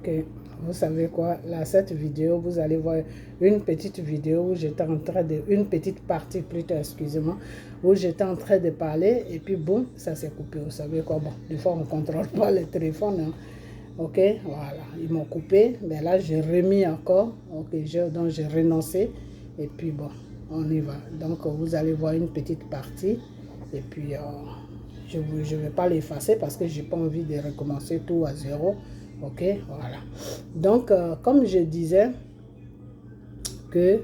Ok, vous savez quoi, là, cette vidéo, vous allez voir une petite vidéo où j'étais en train de, une petite partie plutôt, excusez-moi, où j'étais en train de parler et puis boum, ça s'est coupé. Vous savez quoi, bon, des fois on ne contrôle pas le téléphone, hein. Ok, voilà, ils m'ont coupé, mais là j'ai remis encore, ok, donc j'ai renoncé et puis bon, on y va. Donc vous allez voir une petite partie et puis je ne vais pas l'effacer parce que je n'ai pas envie de recommencer tout à zéro. Ok, voilà. Donc, comme je disais, que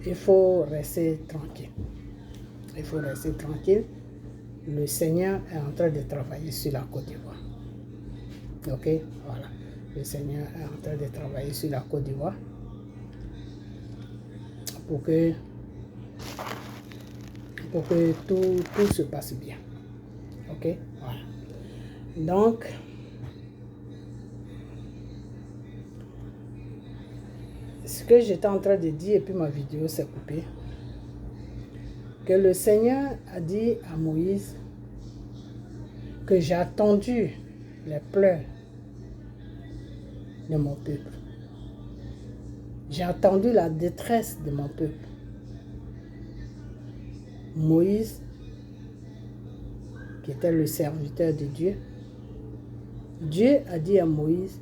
il faut rester tranquille. Il faut rester tranquille. Le Seigneur est en train de travailler sur la Côte d'Ivoire. Ok, voilà. Le Seigneur est en train de travailler sur la Côte d'Ivoire pour que tout se passe bien. Ok, voilà. Donc, ce que j'étais en train de dire, et puis ma vidéo s'est coupée, que le Seigneur a dit à Moïse que j'ai attendu les pleurs de mon peuple. J'ai entendu la détresse de mon peuple. Moïse, qui était le serviteur de Dieu, Dieu a dit à Moïse,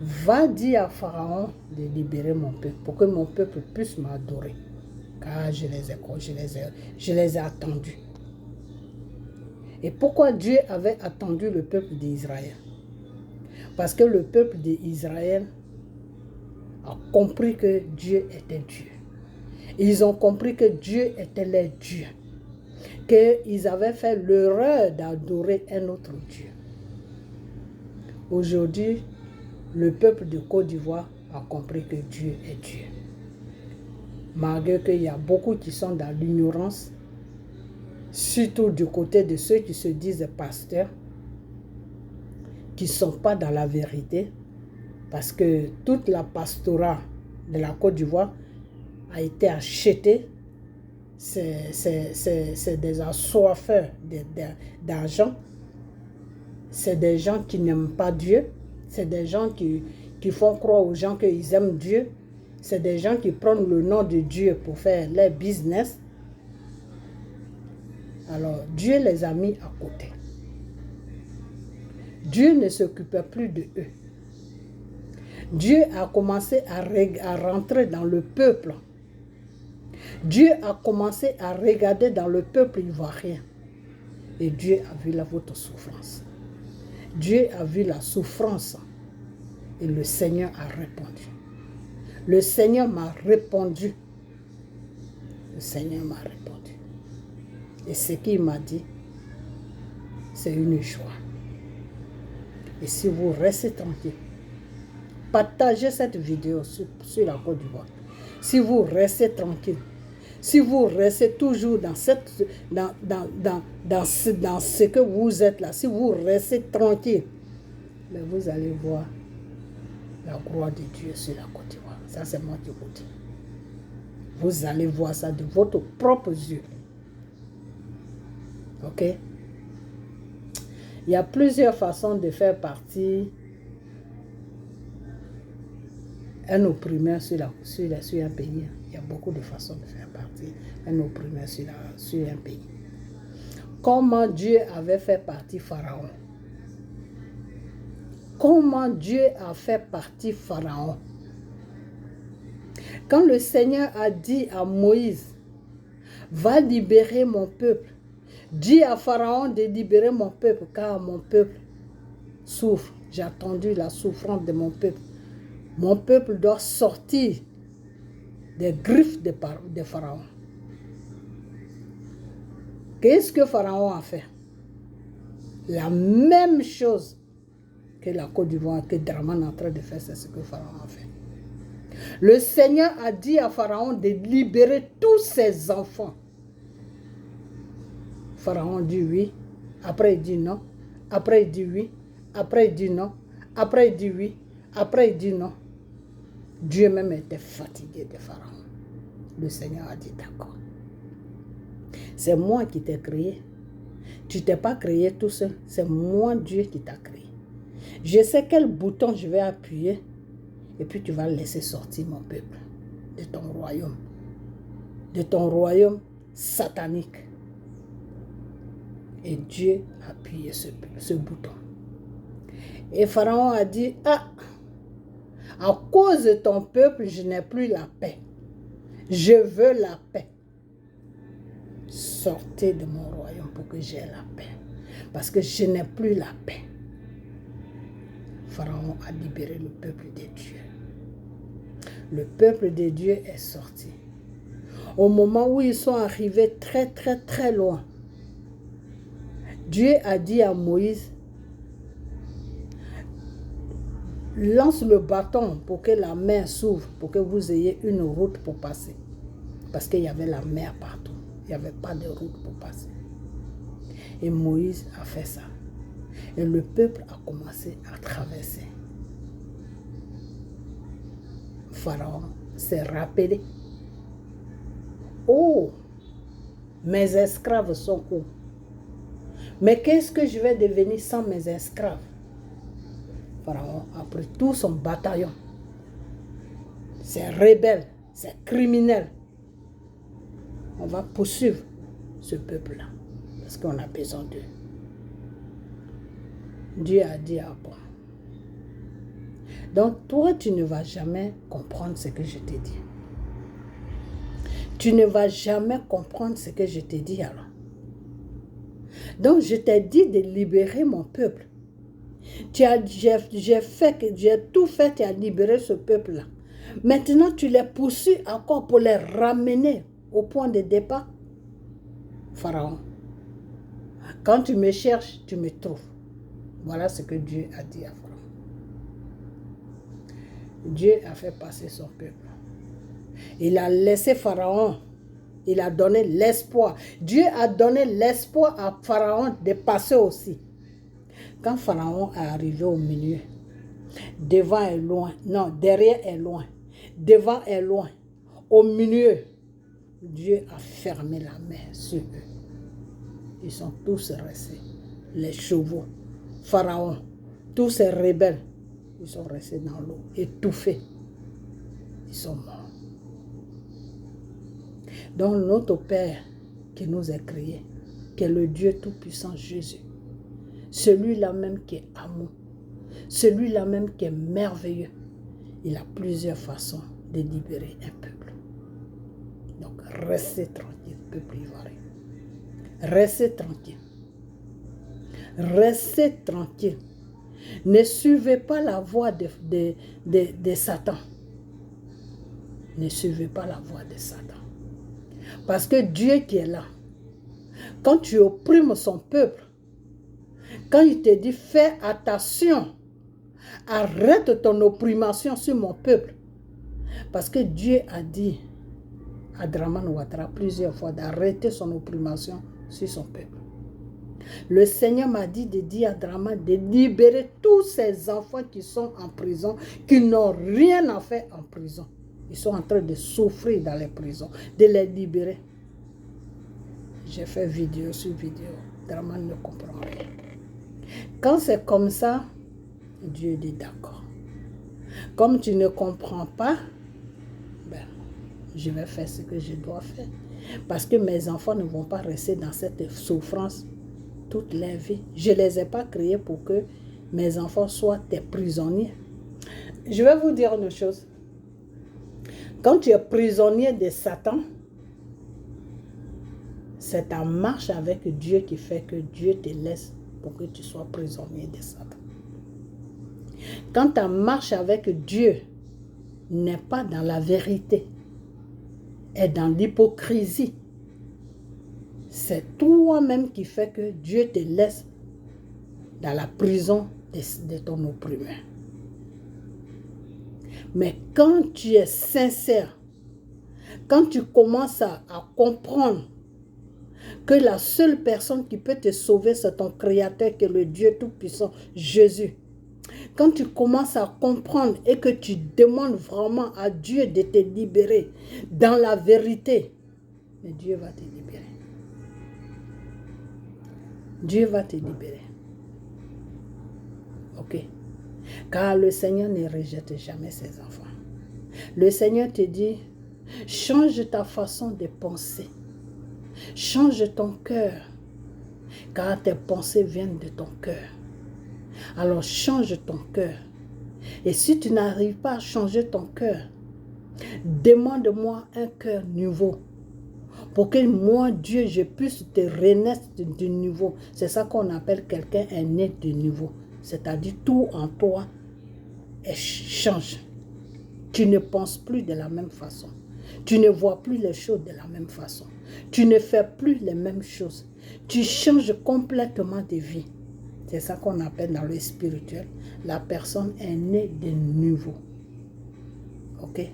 va dire à Pharaon de libérer mon peuple pour que mon peuple puisse m'adorer. Car je les ai attendus. Et pourquoi Dieu avait attendu le peuple d'Israël? Parce que le peuple d'Israël a compris que Dieu était Dieu. Ils ont compris que Dieu était leur Dieu. Qu'ils avaient fait l'erreur d'adorer un autre Dieu. Aujourd'hui, le peuple de Côte d'Ivoire a compris que Dieu est Dieu. Malgré qu'il y a beaucoup qui sont dans l'ignorance, surtout du côté de ceux qui se disent pasteurs, qui ne sont pas dans la vérité, parce que toute la pastorat de la Côte d'Ivoire a été achetée. C'est des assoiffeurs d'argent. C'est des gens qui n'aiment pas Dieu. C'est des gens qui font croire aux gens qu'ils aiment Dieu. C'est des gens qui prennent le nom de Dieu pour faire leur business. Alors, Dieu les a mis à côté. Dieu ne s'occupait plus de eux. Dieu a commencé à rentrer dans le peuple. Dieu a commencé à regarder dans le peuple ivoirien. Et Dieu a vu votre souffrance. Dieu a vu la souffrance. Et le Seigneur a répondu. Le Seigneur m'a répondu. Le Seigneur m'a répondu. Et ce qu'il m'a dit, c'est une joie. Et si vous restez tranquille, partagez cette vidéo sur la Côte d'Ivoire. Si vous restez tranquille, si vous restez toujours dans ce que vous êtes là, si vous restez tranquille, mais vous allez voir la gloire de Dieu sur la Côte d'Ivoire. Ça, c'est moi qui vous dis. Vous allez voir ça de votre propre yeux. Ok? Il y a plusieurs façons de faire partie un opprimeur sur un pays. Il y a beaucoup de façons de faire partie un opprimeur sur un pays. Comment Dieu avait fait partie Pharaon? Comment Dieu a fait partie Pharaon? Quand le Seigneur a dit à Moïse, va libérer mon peuple, dis à Pharaon de libérer mon peuple, car mon peuple souffre. J'ai attendu la souffrance de mon peuple. Mon peuple doit sortir des griffes de Pharaon. Qu'est-ce que Pharaon a fait? La même chose que la Côte d'Ivoire, que Draman est en train de faire, c'est ce que Pharaon a fait. Le Seigneur a dit à Pharaon de libérer tous ses enfants. Pharaon dit oui, après il dit non, après il dit oui, après il dit non, après il dit oui, après il dit non. Dieu même était fatigué de Pharaon. Le Seigneur a dit d'accord. C'est moi qui t'ai créé. Tu ne t'es pas créé tout seul. C'est moi Dieu qui t'a créé. Je sais quel bouton je vais appuyer. Et puis tu vas laisser sortir mon peuple de ton royaume. De ton royaume satanique. Et Dieu a appuyé ce bouton. Et Pharaon a dit, ah, à cause de ton peuple, je n'ai plus la paix. Je veux la paix. Sortez de mon royaume pour que j'aie la paix. Parce que je n'ai plus la paix. Pharaon a libéré le peuple de Dieu. Le peuple de Dieu est sorti. Au moment où ils sont arrivés très loin, Dieu a dit à Moïse, lance le bâton pour que la mer s'ouvre, pour que vous ayez une route pour passer. Parce qu'il y avait la mer partout. Il n'y avait pas de route pour passer. Et Moïse a fait ça. Et le peuple a commencé à traverser. Pharaon s'est rappelé. Oh, mes esclaves sont où? Mais qu'est-ce que je vais devenir sans mes esclaves? Pharaon a pris tout son bataillon. C'est rebelle, c'est criminel. On va poursuivre ce peuple-là. Parce qu'on a besoin d'eux. Dieu a dit à Abraham. Donc toi, tu ne vas jamais comprendre ce que je t'ai dit. Tu ne vas jamais comprendre ce que je t'ai dit alors. Donc je t'ai dit de libérer mon peuple. J'ai tout fait, tu as libéré ce peuple-là. Maintenant, tu les poursuis encore pour les ramener au point de départ. Pharaon, quand tu me cherches, tu me trouves. Voilà ce que Dieu a dit à Pharaon. Dieu a fait passer son peuple. Il a laissé Pharaon. Il a donné l'espoir. Dieu a donné l'espoir à Pharaon de passer aussi. Quand Pharaon est arrivé au milieu, devant est loin, non, derrière est loin, devant est loin, au milieu, Dieu a fermé la mer sur eux. Ils sont tous restés, les chevaux, Pharaon, tous ces rebelles, ils sont restés dans l'eau, étouffés. Ils sont morts. Donc notre Père qui nous a créés, qui est le Dieu Tout-Puissant Jésus, celui-là même qui est amour, celui-là même qui est merveilleux, il a plusieurs façons de libérer un peuple. Donc restez tranquille, peuple ivoirien. Restez tranquille. Restez tranquille. Ne suivez pas la voie de Satan. Ne suivez pas la voie de Satan. Parce que Dieu qui est là, quand tu opprimes son peuple, quand il te dit fais attention, arrête ton opprimation sur mon peuple. Parce que Dieu a dit à Draman Ouattara plusieurs fois d'arrêter son opprimation sur son peuple. Le Seigneur m'a dit de dire à Draman de libérer tous ces enfants qui sont en prison, qui n'ont rien à faire en prison. Ils sont en train de souffrir dans les prisons, de les libérer. J'ai fait vidéo sur vidéo. Draman ne comprend rien. Quand c'est comme ça, Dieu dit d'accord. Comme tu ne comprends pas, ben, je vais faire ce que je dois faire. Parce que mes enfants ne vont pas rester dans cette souffrance toute leur vie. Je ne les ai pas créés pour que mes enfants soient des prisonniers. Je vais vous dire une chose. Quand tu es prisonnier de Satan, c'est ta marche avec Dieu qui fait que Dieu te laisse pour que tu sois prisonnier de Satan. Quand ta marche avec Dieu n'est pas dans la vérité, est dans l'hypocrisie, c'est toi-même qui fait que Dieu te laisse dans la prison de ton opprimeur. Mais quand tu es sincère, quand tu commences à comprendre que la seule personne qui peut te sauver, c'est ton Créateur, qui est le Dieu Tout-Puissant, Jésus. Quand tu commences à comprendre et que tu demandes vraiment à Dieu de te libérer dans la vérité, mais Dieu va te libérer. Dieu va te libérer. Ok? Car le Seigneur ne rejette jamais ses enfants. Le Seigneur te dit, change ta façon de penser. Change ton cœur. Car tes pensées viennent de ton cœur. Alors change ton cœur. Et si tu n'arrives pas à changer ton cœur, demande-moi un cœur nouveau. Pour que moi, Dieu, je puisse te renaître de nouveau. C'est ça qu'on appelle quelqu'un est né de nouveau. C'est-à-dire tout en toi change. Tu ne penses plus de la même façon. Tu ne vois plus les choses de la même façon. Tu ne fais plus les mêmes choses. Tu changes complètement de vie. C'est ça qu'on appelle dans le spirituel. La personne est née de nouveau. Ok?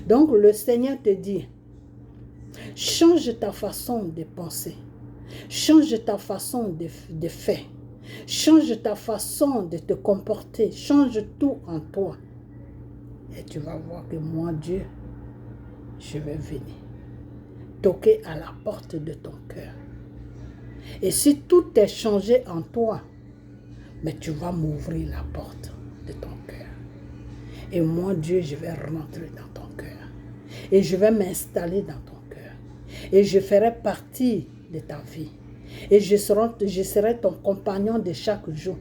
Donc le Seigneur te dit, change ta façon de penser. Change ta façon de faire. Change ta façon de te comporter. Change tout en toi. Et tu vas voir que moi, Dieu, je vais venir toquer à la porte de ton cœur. Et si tout est changé en toi, mais tu vas m'ouvrir la porte de ton cœur. Et moi, Dieu, je vais rentrer dans ton cœur. Et je vais m'installer dans ton cœur. Et je ferai partie de ta vie. Et je serai ton compagnon de chaque jour.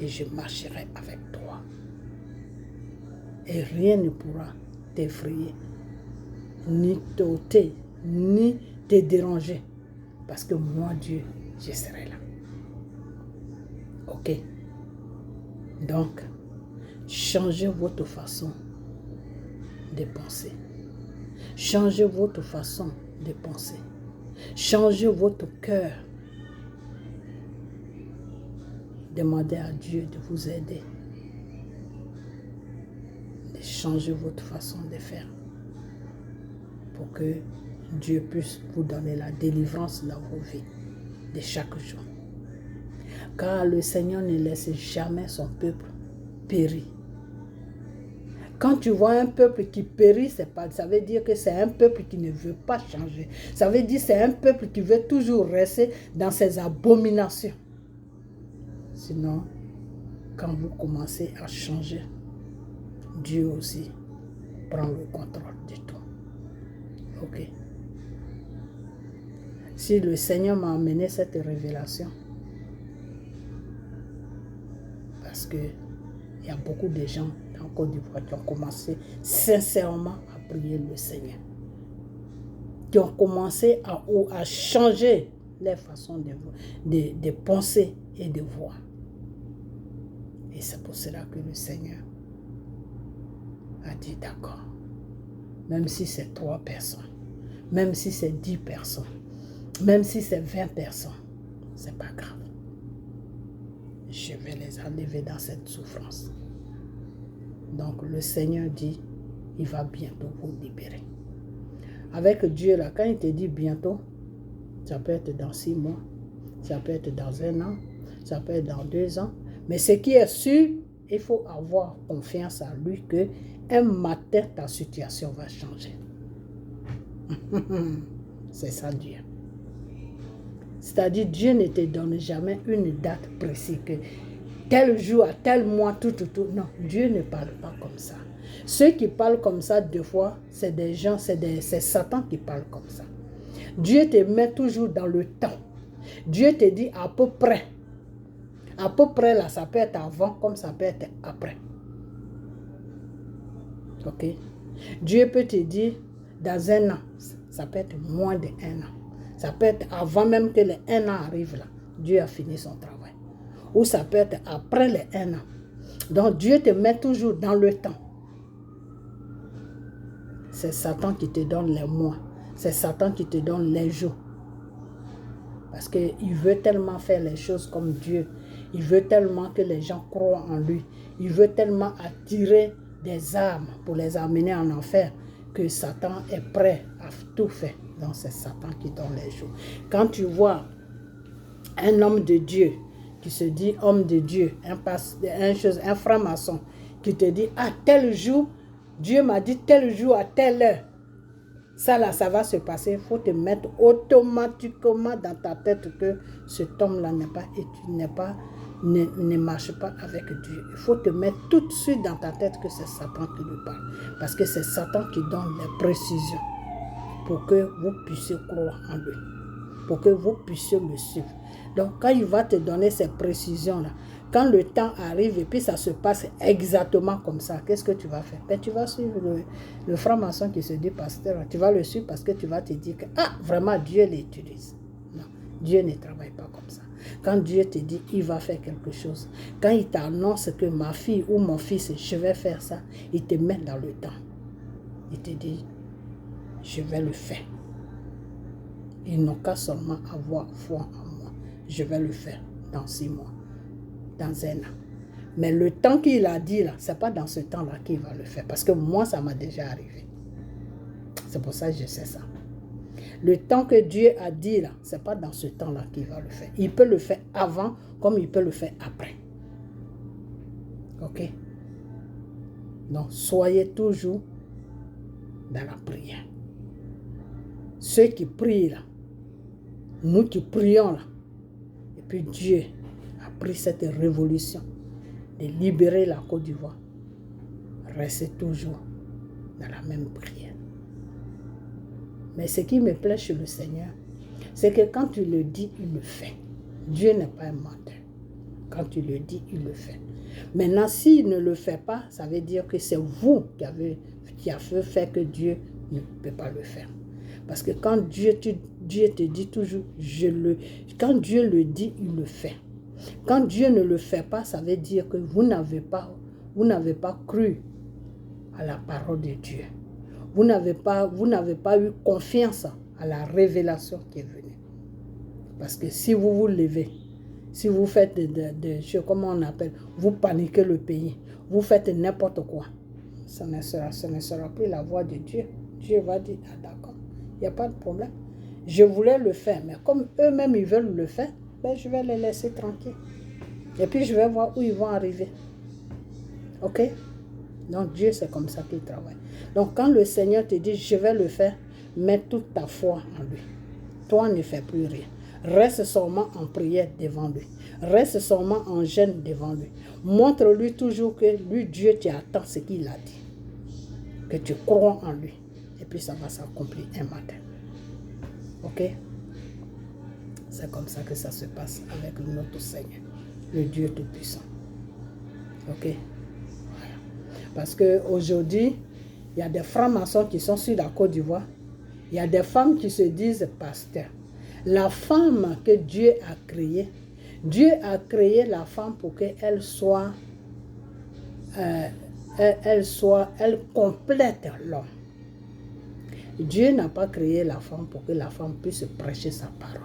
Et je marcherai avec toi. Et rien ne pourra t'effrayer, ni t'ôter, ni te déranger. Parce que moi, Dieu, je serai là. Ok? Donc, changez votre façon de penser. Changez votre façon de penser. Changez votre cœur. Demandez à Dieu de vous aider. De changer votre façon de faire. Pour que Dieu puisse vous donner la délivrance dans vos vies de chaque jour. Car le Seigneur ne laisse jamais son peuple périr. Quand tu vois un peuple qui périt, ça veut dire que c'est un peuple qui ne veut pas changer. Ça veut dire que c'est un peuple qui veut toujours rester dans ses abominations. Sinon, quand vous commencez à changer, Dieu aussi prend le contrôle de tout. Ok? Si le Seigneur m'a amené cette révélation, parce que il y a beaucoup de gens en Côte d'Ivoire qui ont commencé sincèrement à prier le Seigneur. Qui ont commencé à changer leur façon de penser et de voir. Et c'est pour cela que le Seigneur a dit d'accord. Même si c'est 3 personnes, même si c'est 10 personnes, même si c'est 20 personnes, c'est pas grave. Je vais les enlever dans cette souffrance. Donc le Seigneur dit, il va bientôt vous libérer. Avec Dieu, là, quand il te dit bientôt, ça peut être dans 6 mois, ça peut être dans 1 an, ça peut être dans 2 ans. Mais ce qui est sûr, il faut avoir confiance en lui que un matin, ta situation va changer. C'est ça Dieu. C'est-à-dire, Dieu ne te donne jamais une date précise, que tel jour, à tel mois, tout. Non, Dieu ne parle pas comme ça. Ceux qui parlent comme ça, des fois, c'est des gens, c'est Satan qui parle comme ça. Dieu te met toujours dans le temps. Dieu te dit à peu près. À peu près, là, ça peut être avant, comme ça peut être après. Ok? Dieu peut te dire, dans 1 an, ça peut être moins de 1 an. Ça peut être avant même que les 1 an arrive là. Dieu a fini son travail. Ou ça peut être après les 1 an. Donc Dieu te met toujours dans le temps. C'est Satan qui te donne les mois. C'est Satan qui te donne les jours. Parce qu'il veut tellement faire les choses comme Dieu. Il veut tellement que les gens croient en lui. Il veut tellement attirer des âmes pour les amener en enfer que Satan est prêt à tout faire. Donc c'est Satan qui donne les jours. Quand tu vois un homme de Dieu qui se dit homme de Dieu, un franc-maçon qui te dit à tel jour, Dieu m'a dit tel jour à telle heure. Ça là, ça va se passer. Il faut te mettre automatiquement dans ta tête que cet homme-là n'est pas ne marche pas avec Dieu. Il faut te mettre tout de suite dans ta tête que c'est Satan qui lui parle. Parce que c'est Satan qui donne les précisions pour que vous puissiez croire en lui, pour que vous puissiez le suivre. Donc, quand il va te donner ces précisions-là, quand le temps arrive et puis ça se passe exactement comme ça, qu'est-ce que tu vas faire? Ben, tu vas suivre le franc-maçon qui se dit pasteur. Tu vas le suivre parce que tu vas te dire que, vraiment, Dieu l'utilise. Non, Dieu ne travaille pas comme ça. Quand Dieu te dit, il va faire quelque chose, quand il t'annonce que ma fille ou mon fils, je vais faire ça, il te met dans le temps. Il te dit, je vais le faire. Ils n'ont qu'à seulement avoir foi en moi. Je vais le faire dans 6 mois, dans 1 an. Mais le temps qu'il a dit là, ce n'est pas dans ce temps-là qu'il va le faire. Parce que moi, ça m'a déjà arrivé. C'est pour ça que je sais ça. Le temps que Dieu a dit là, ce n'est pas dans ce temps-là qu'il va le faire. Il peut le faire avant comme il peut le faire après. Ok? Donc, soyez toujours dans la prière. Ceux qui prient là, nous qui prions là, et puis Dieu a pris cette révolution de libérer la Côte d'Ivoire. Restez toujours dans la même prière. Mais ce qui me plaît chez le Seigneur, c'est que quand tu le dis, il le fait. Dieu n'est pas un menteur. Quand tu le dis, il le fait. Maintenant, s'il ne le fait pas, ça veut dire que c'est vous qui avez fait que Dieu ne peut pas le faire. Parce que quand Dieu te dit toujours, quand Dieu le dit, il le fait. Quand Dieu ne le fait pas, ça veut dire que vous n'avez pas cru à la parole de Dieu. Vous n'avez pas eu confiance à la révélation qui est venue. Parce que si vous vous levez, si vous faites comment on appelle, vous paniquez le pays, vous faites n'importe quoi, ce ne sera plus la voix de Dieu. Dieu va dire, d'accord, il n'y a pas de problème. Je voulais le faire, mais comme eux-mêmes ils veulent le faire, ben, je vais les laisser tranquilles. Et puis je vais voir où ils vont arriver. Ok? Donc Dieu, c'est comme ça qu'il travaille. Donc quand le Seigneur te dit, je vais le faire, mets toute ta foi en lui. Toi, ne fais plus rien. Reste seulement en prière devant lui. Reste seulement en jeûne devant lui. Montre-lui toujours que lui, Dieu, tu attends ce qu'il a dit. Que tu crois en lui. Et puis ça va s'accomplir un matin. Ok? C'est comme ça que ça se passe avec notre Seigneur, le Dieu Tout-Puissant. Ok? Voilà. Parce qu'aujourd'hui, il y a des francs-maçons qui sont sur la Côte d'Ivoire. Il y a des femmes qui se disent pasteurs. La femme que Dieu a créée, Dieu a créé la femme pour qu'elle soit, elle complète l'homme. Dieu n'a pas créé la femme pour que la femme puisse prêcher sa parole.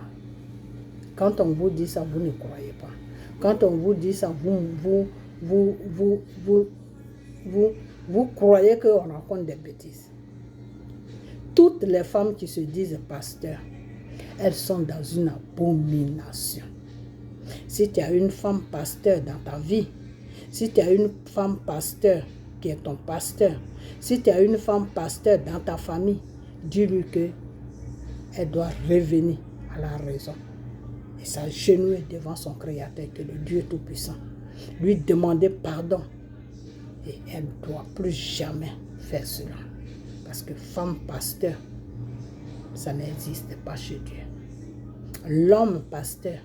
Quand on vous dit ça, vous ne croyez pas. Quand on vous dit ça, vous croyez qu'on raconte des bêtises. Toutes les femmes qui se disent pasteurs, elles sont dans une abomination. Si tu as une femme pasteur dans ta vie, si tu as une femme pasteur qui est ton pasteur, si tu as une femme pasteur dans ta famille, dis-lui qu'elle doit revenir à la raison et s'agenouiller devant son Créateur, que le Dieu Tout-Puissant, lui demander pardon. Et elle ne doit plus jamais faire cela. Parce que femme pasteur, ça n'existe pas chez Dieu. L'homme pasteur,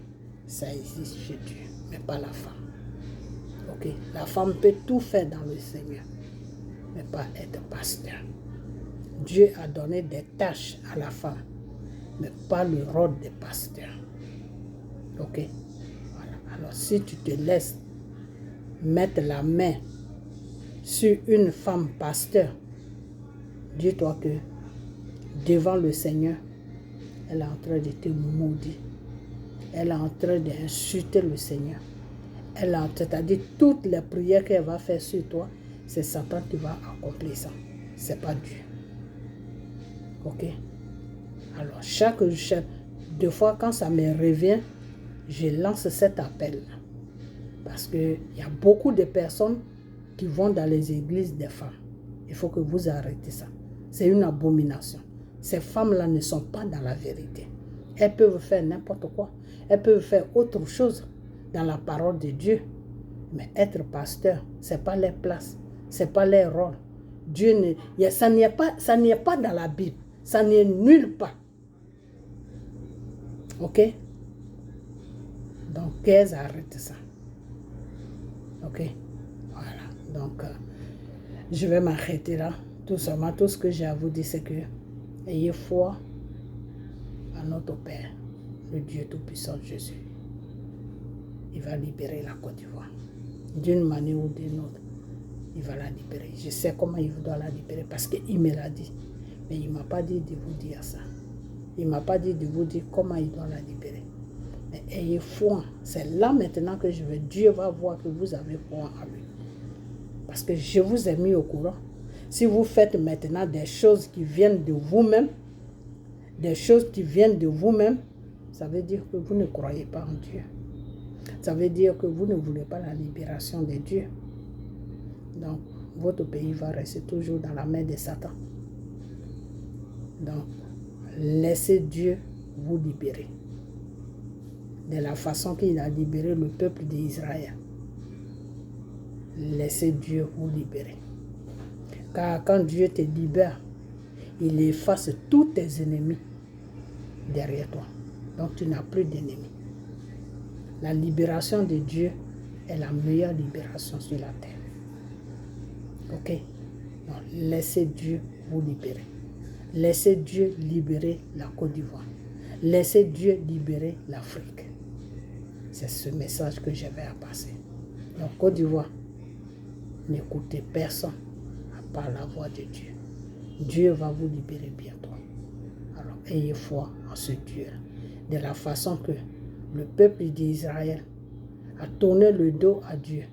ça existe chez Dieu, mais pas la femme. Ok? La femme peut tout faire dans le Seigneur, mais pas être pasteur. Dieu a donné des tâches à la femme, mais pas le rôle de pasteur. Ok? Voilà. Alors si tu te laisses mettre la main sur une femme pasteur, dis-toi que devant le Seigneur, elle est en train de te maudire. Elle est en train d'insulter le Seigneur. Elle est en train, c'est-à-dire toutes les prières qu'elle va faire sur toi, c'est Satan qui va accomplir ça. C'est pas Dieu. Ok? Alors, deux fois quand ça me revient, je lance cet appel. Parce qu'il y a beaucoup de personnes qui vont dans les églises des femmes. Il faut que vous arrêtez ça. C'est une abomination. Ces femmes-là ne sont pas dans la vérité. Elles peuvent faire n'importe quoi. Elles peuvent faire autre chose. dans la parole de Dieu. Mais être pasteur, ce n'est pas les places, ce n'est pas les rôles. Ça n'y est pas dans la Bible, ça n'est nulle part. Ok? Donc, qu'est-ce arrête ça? Ok? Voilà. Donc, je vais m'arrêter là. Tout simplement, tout ce que j'ai à vous dire, c'est que ayez foi à notre Père, le Dieu Tout-Puissant Jésus. Il va libérer la Côte d'Ivoire. D'une manière ou d'une autre, il va la libérer. Je sais comment il doit la libérer parce qu'il me l'a dit. Mais il ne m'a pas dit de vous dire ça. Il ne m'a pas dit de vous dire comment il doit la libérer. Mais ayez foi. C'est là maintenant que Dieu va voir que vous avez foi en lui. Parce que je vous ai mis au courant. Si vous faites maintenant des choses qui viennent de vous-même, ça veut dire que vous ne croyez pas en Dieu. Ça veut dire que vous ne voulez pas la libération de Dieu. Donc, votre pays va rester toujours dans la main de Satan. Donc, laissez Dieu vous libérer. De la façon qu'il a libéré le peuple d'Israël. Laissez Dieu vous libérer. Car quand Dieu te libère, il efface tous tes ennemis derrière toi. Donc, tu n'as plus d'ennemis. La libération de Dieu est la meilleure libération sur la terre. Ok? Donc, laissez Dieu vous libérer. Laissez Dieu libérer la Côte d'Ivoire. Laissez Dieu libérer l'Afrique. C'est ce message que j'avais à passer. Donc, Côte d'Ivoire, n'écoutez personne à part la voix de Dieu. Dieu va vous libérer bientôt. Alors, ayez foi en ce Dieu. De la façon que le peuple d'Israël a tourné le dos à Dieu.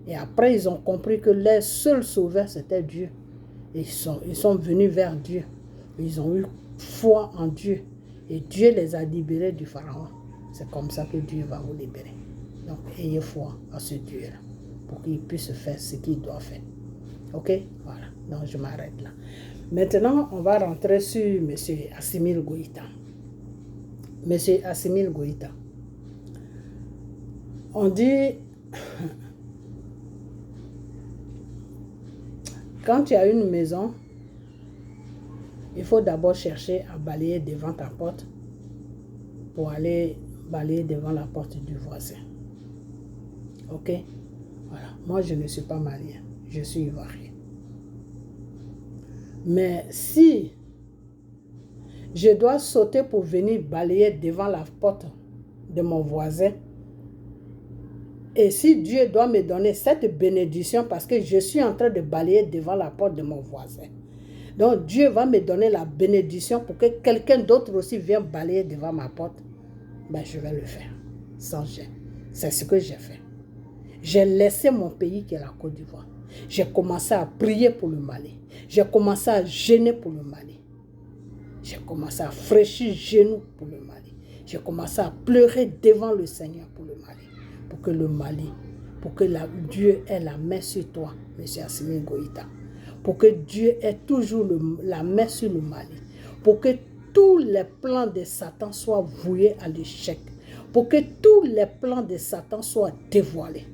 Et après, ils ont compris que leur seul sauveur, c'était Dieu. Et ils sont venus vers Dieu. Ils ont eu foi en Dieu. Et Dieu les a libérés du Pharaon. C'est comme ça que Dieu va vous libérer. Donc, ayez foi en ce Dieu-là. Pour qu'il puisse faire ce qu'il doit faire. Ok? Voilà. Donc, je m'arrête là. Maintenant, on va rentrer sur M. Assimi Goïta. M. Assimi Goïta. On dit, quand tu as une maison, il faut d'abord chercher à balayer devant ta porte pour aller balayer devant la porte du voisin. Ok? Voilà. Moi, je ne suis pas malien. Je suis ivoirien. Mais si je dois sauter pour venir balayer devant la porte de mon voisin, et si Dieu doit me donner cette bénédiction parce que je suis en train de balayer devant la porte de mon voisin, donc Dieu va me donner la bénédiction pour que quelqu'un d'autre aussi vienne balayer devant ma porte, ben je vais le faire, sans gêne. C'est ce que j'ai fait. J'ai laissé mon pays qui est la Côte d'Ivoire. J'ai commencé à prier pour le Mali. J'ai commencé à jeûner pour le Mali. J'ai commencé à fraîchir genoux pour le Mali. J'ai commencé à pleurer devant le Seigneur pour le Mali. Pour que le Mali, pour que Dieu ait la main sur toi, M. Assimi Goïta. Pour que Dieu ait toujours la main sur le Mali. Pour que tous les plans de Satan soient voués à l'échec. Pour que tous les plans de Satan soient dévoilés.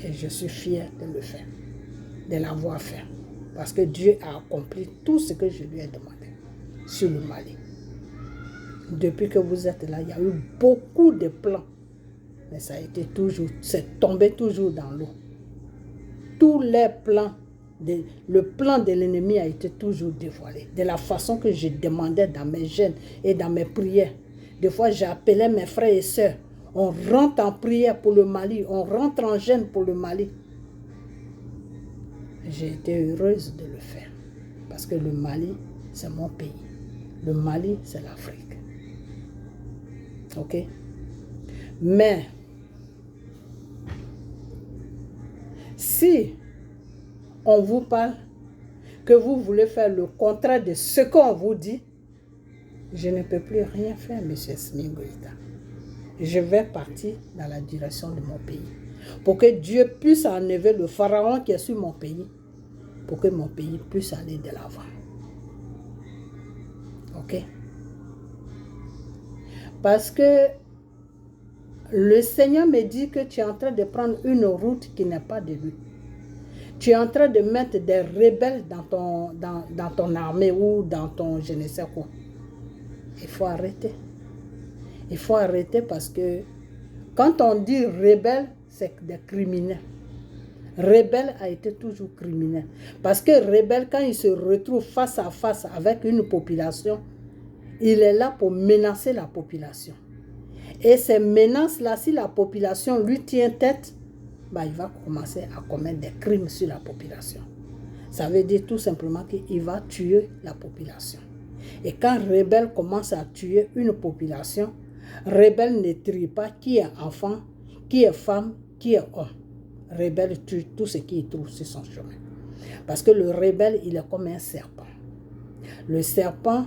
Et je suis fier de le faire, de l'avoir fait. Parce que Dieu a accompli tout ce que je lui ai demandé sur le Mali. Depuis que vous êtes là, il y a eu beaucoup de plans. Mais ça a été toujours, c'est tombé toujours dans l'eau. Tous les plans, le plan de l'ennemi a été toujours dévoilé. De la façon que je demandais dans mes jeûnes et dans mes prières. Des fois, j'appelais mes frères et sœurs. On rentre en prière pour le Mali. On rentre en jeûne pour le Mali. J'ai été heureuse de le faire. Parce que le Mali, c'est mon pays. Le Mali, c'est l'Afrique. Ok? Mais, si on vous parle que vous voulez faire le contraire de ce qu'on vous dit, je ne peux plus rien faire, M. Assimi Goïta. Je vais partir dans la direction de mon pays. Pour que Dieu puisse enlever le pharaon qui est sur mon pays. Pour que mon pays puisse aller de l'avant. Ok? Parce que Le Seigneur me dit que tu es en train de prendre une route qui n'est pas de lui. Tu es en train de mettre des rebelles dans ton armée ou dans ton je ne sais quoi. Il faut arrêter. Il faut arrêter parce que quand on dit rebelle, c'est des criminels. Rebelle a été toujours criminel. Parce que rebelle, quand il se retrouve face à face avec une population, il est là pour menacer la population. Et ces menaces-là, si la population lui tient tête, bah, il va commencer à commettre des crimes sur la population. Ça veut dire tout simplement qu'il va tuer la population. Et quand rebelle commence à tuer une population, rebelle ne trie pas qui est enfant, qui est femme, qui est homme. Rebelle tue tout ce qu'il trouve sur son chemin. Parce que le rebelle, il est comme un serpent. Le serpent,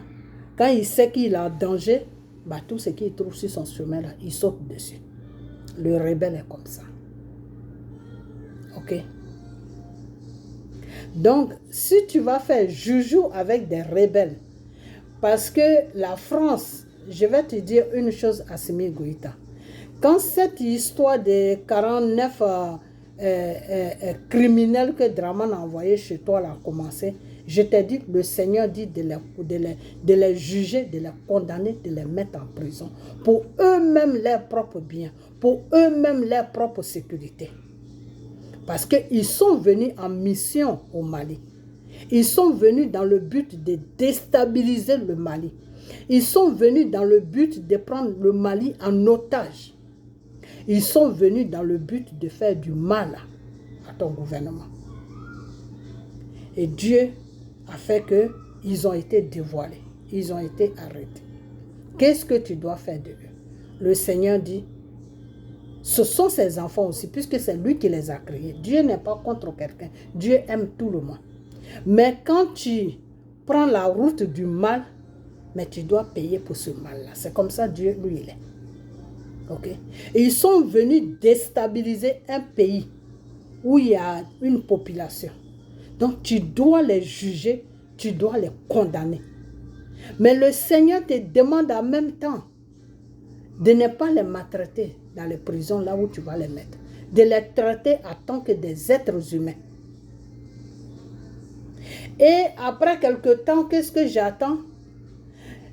quand il sait qu'il est en danger, bah, tout ce qu'il trouve sur son chemin, là, il saute dessus. Le rebelle est comme ça. Ok? Donc, si tu vas faire joujou avec des rebelles, parce que la France, je vais te dire une chose, Assimi Goïta. Quand cette histoire des 49 criminels que Draman a envoyés chez toi a commencé, je t'ai dit, le Seigneur dit de les juger, de les condamner, de les mettre en prison pour eux-mêmes leurs propres biens, pour eux-mêmes leur propre sécurité. Parce qu'ils sont venus en mission au Mali. Ils sont venus dans le but de déstabiliser le Mali. Ils sont venus dans le but de prendre le Mali en otage. Ils sont venus dans le but de faire du mal à ton gouvernement. Et Dieu a fait qu'ils ont été dévoilés. Ils ont été arrêtés. Qu'est-ce que tu dois faire de eux? Le Seigneur dit, ce sont ses enfants aussi, puisque c'est lui qui les a créés. Dieu n'est pas contre quelqu'un. Dieu aime tout le monde. Mais quand tu prends la route du mal, mais tu dois payer pour ce mal-là. C'est comme ça Dieu, lui, il est. Ok? Et ils sont venus déstabiliser un pays où il y a une population. Donc tu dois les juger, tu dois les condamner. Mais le Seigneur te demande en même temps de ne pas les maltraiter dans les prisons là où tu vas les mettre. De les traiter en tant que des êtres humains. Et après quelque temps, qu'est-ce que j'attends?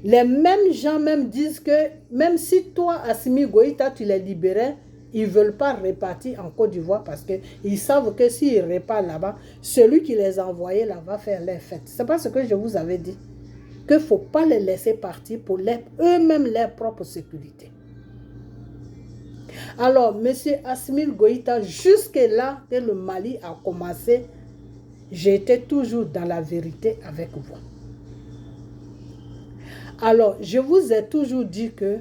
Les mêmes gens même disent que même si toi, Assimi Goïta, tu les libérais, ils ne veulent pas repartir en Côte d'Ivoire parce qu'ils savent que s'ils repartent là-bas, celui qui les a envoyés là va faire les fêtes. C'est pas ce que je vous avais dit. Qu'il ne faut pas les laisser partir pour eux-mêmes leur propre sécurité. Alors, M. Assimi Goïta, jusque là que le Mali a commencé, j'étais toujours dans la vérité avec vous. Alors, je vous ai toujours dit que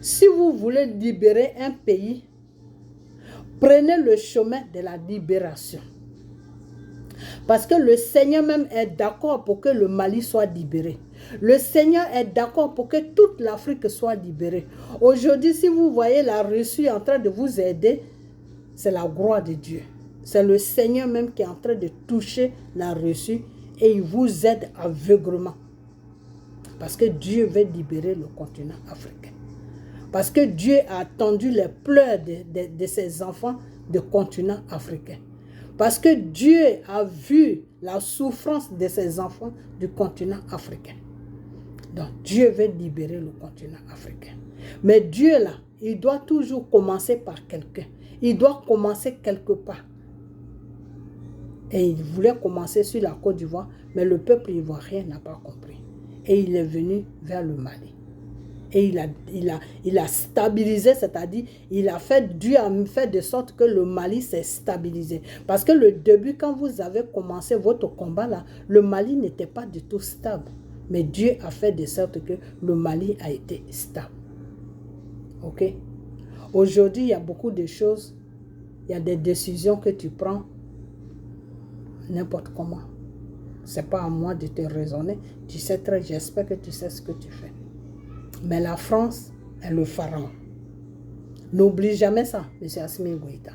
si vous voulez libérer un pays, prenez le chemin de la libération. Parce que le Seigneur même est d'accord pour que le Mali soit libéré. Le Seigneur est d'accord pour que toute l'Afrique soit libérée. Aujourd'hui, si vous voyez la Russie en train de vous aider, c'est la gloire de Dieu. C'est le Seigneur même qui est en train de toucher la Russie et il vous aide aveuglement. Parce que Dieu veut libérer le continent africain. Parce que Dieu a entendu les pleurs de ses enfants du continent africain. Parce que Dieu a vu la souffrance de ses enfants du continent africain. Donc Dieu veut libérer le continent africain. Mais Dieu là, il doit toujours commencer par quelqu'un. Il doit commencer quelque part. Et il voulait commencer sur la Côte d'Ivoire, mais le peuple ivoirien n'a pas compris. Et il est venu vers le Mali. Et il a stabilisé, c'est-à-dire, Dieu a fait de sorte que le Mali s'est stabilisé. Parce que le début, quand vous avez commencé votre combat là, le Mali n'était pas du tout stable. Mais Dieu a fait de sorte que le Mali a été stable. Ok? Aujourd'hui, il y a beaucoup de choses, il y a des décisions que tu prends n'importe comment. Ce n'est pas à moi de te raisonner. Tu sais très, j'espère que tu sais ce que tu fais. Mais la France est le pharaon. N'oublie jamais ça, M. Assimi Goïta.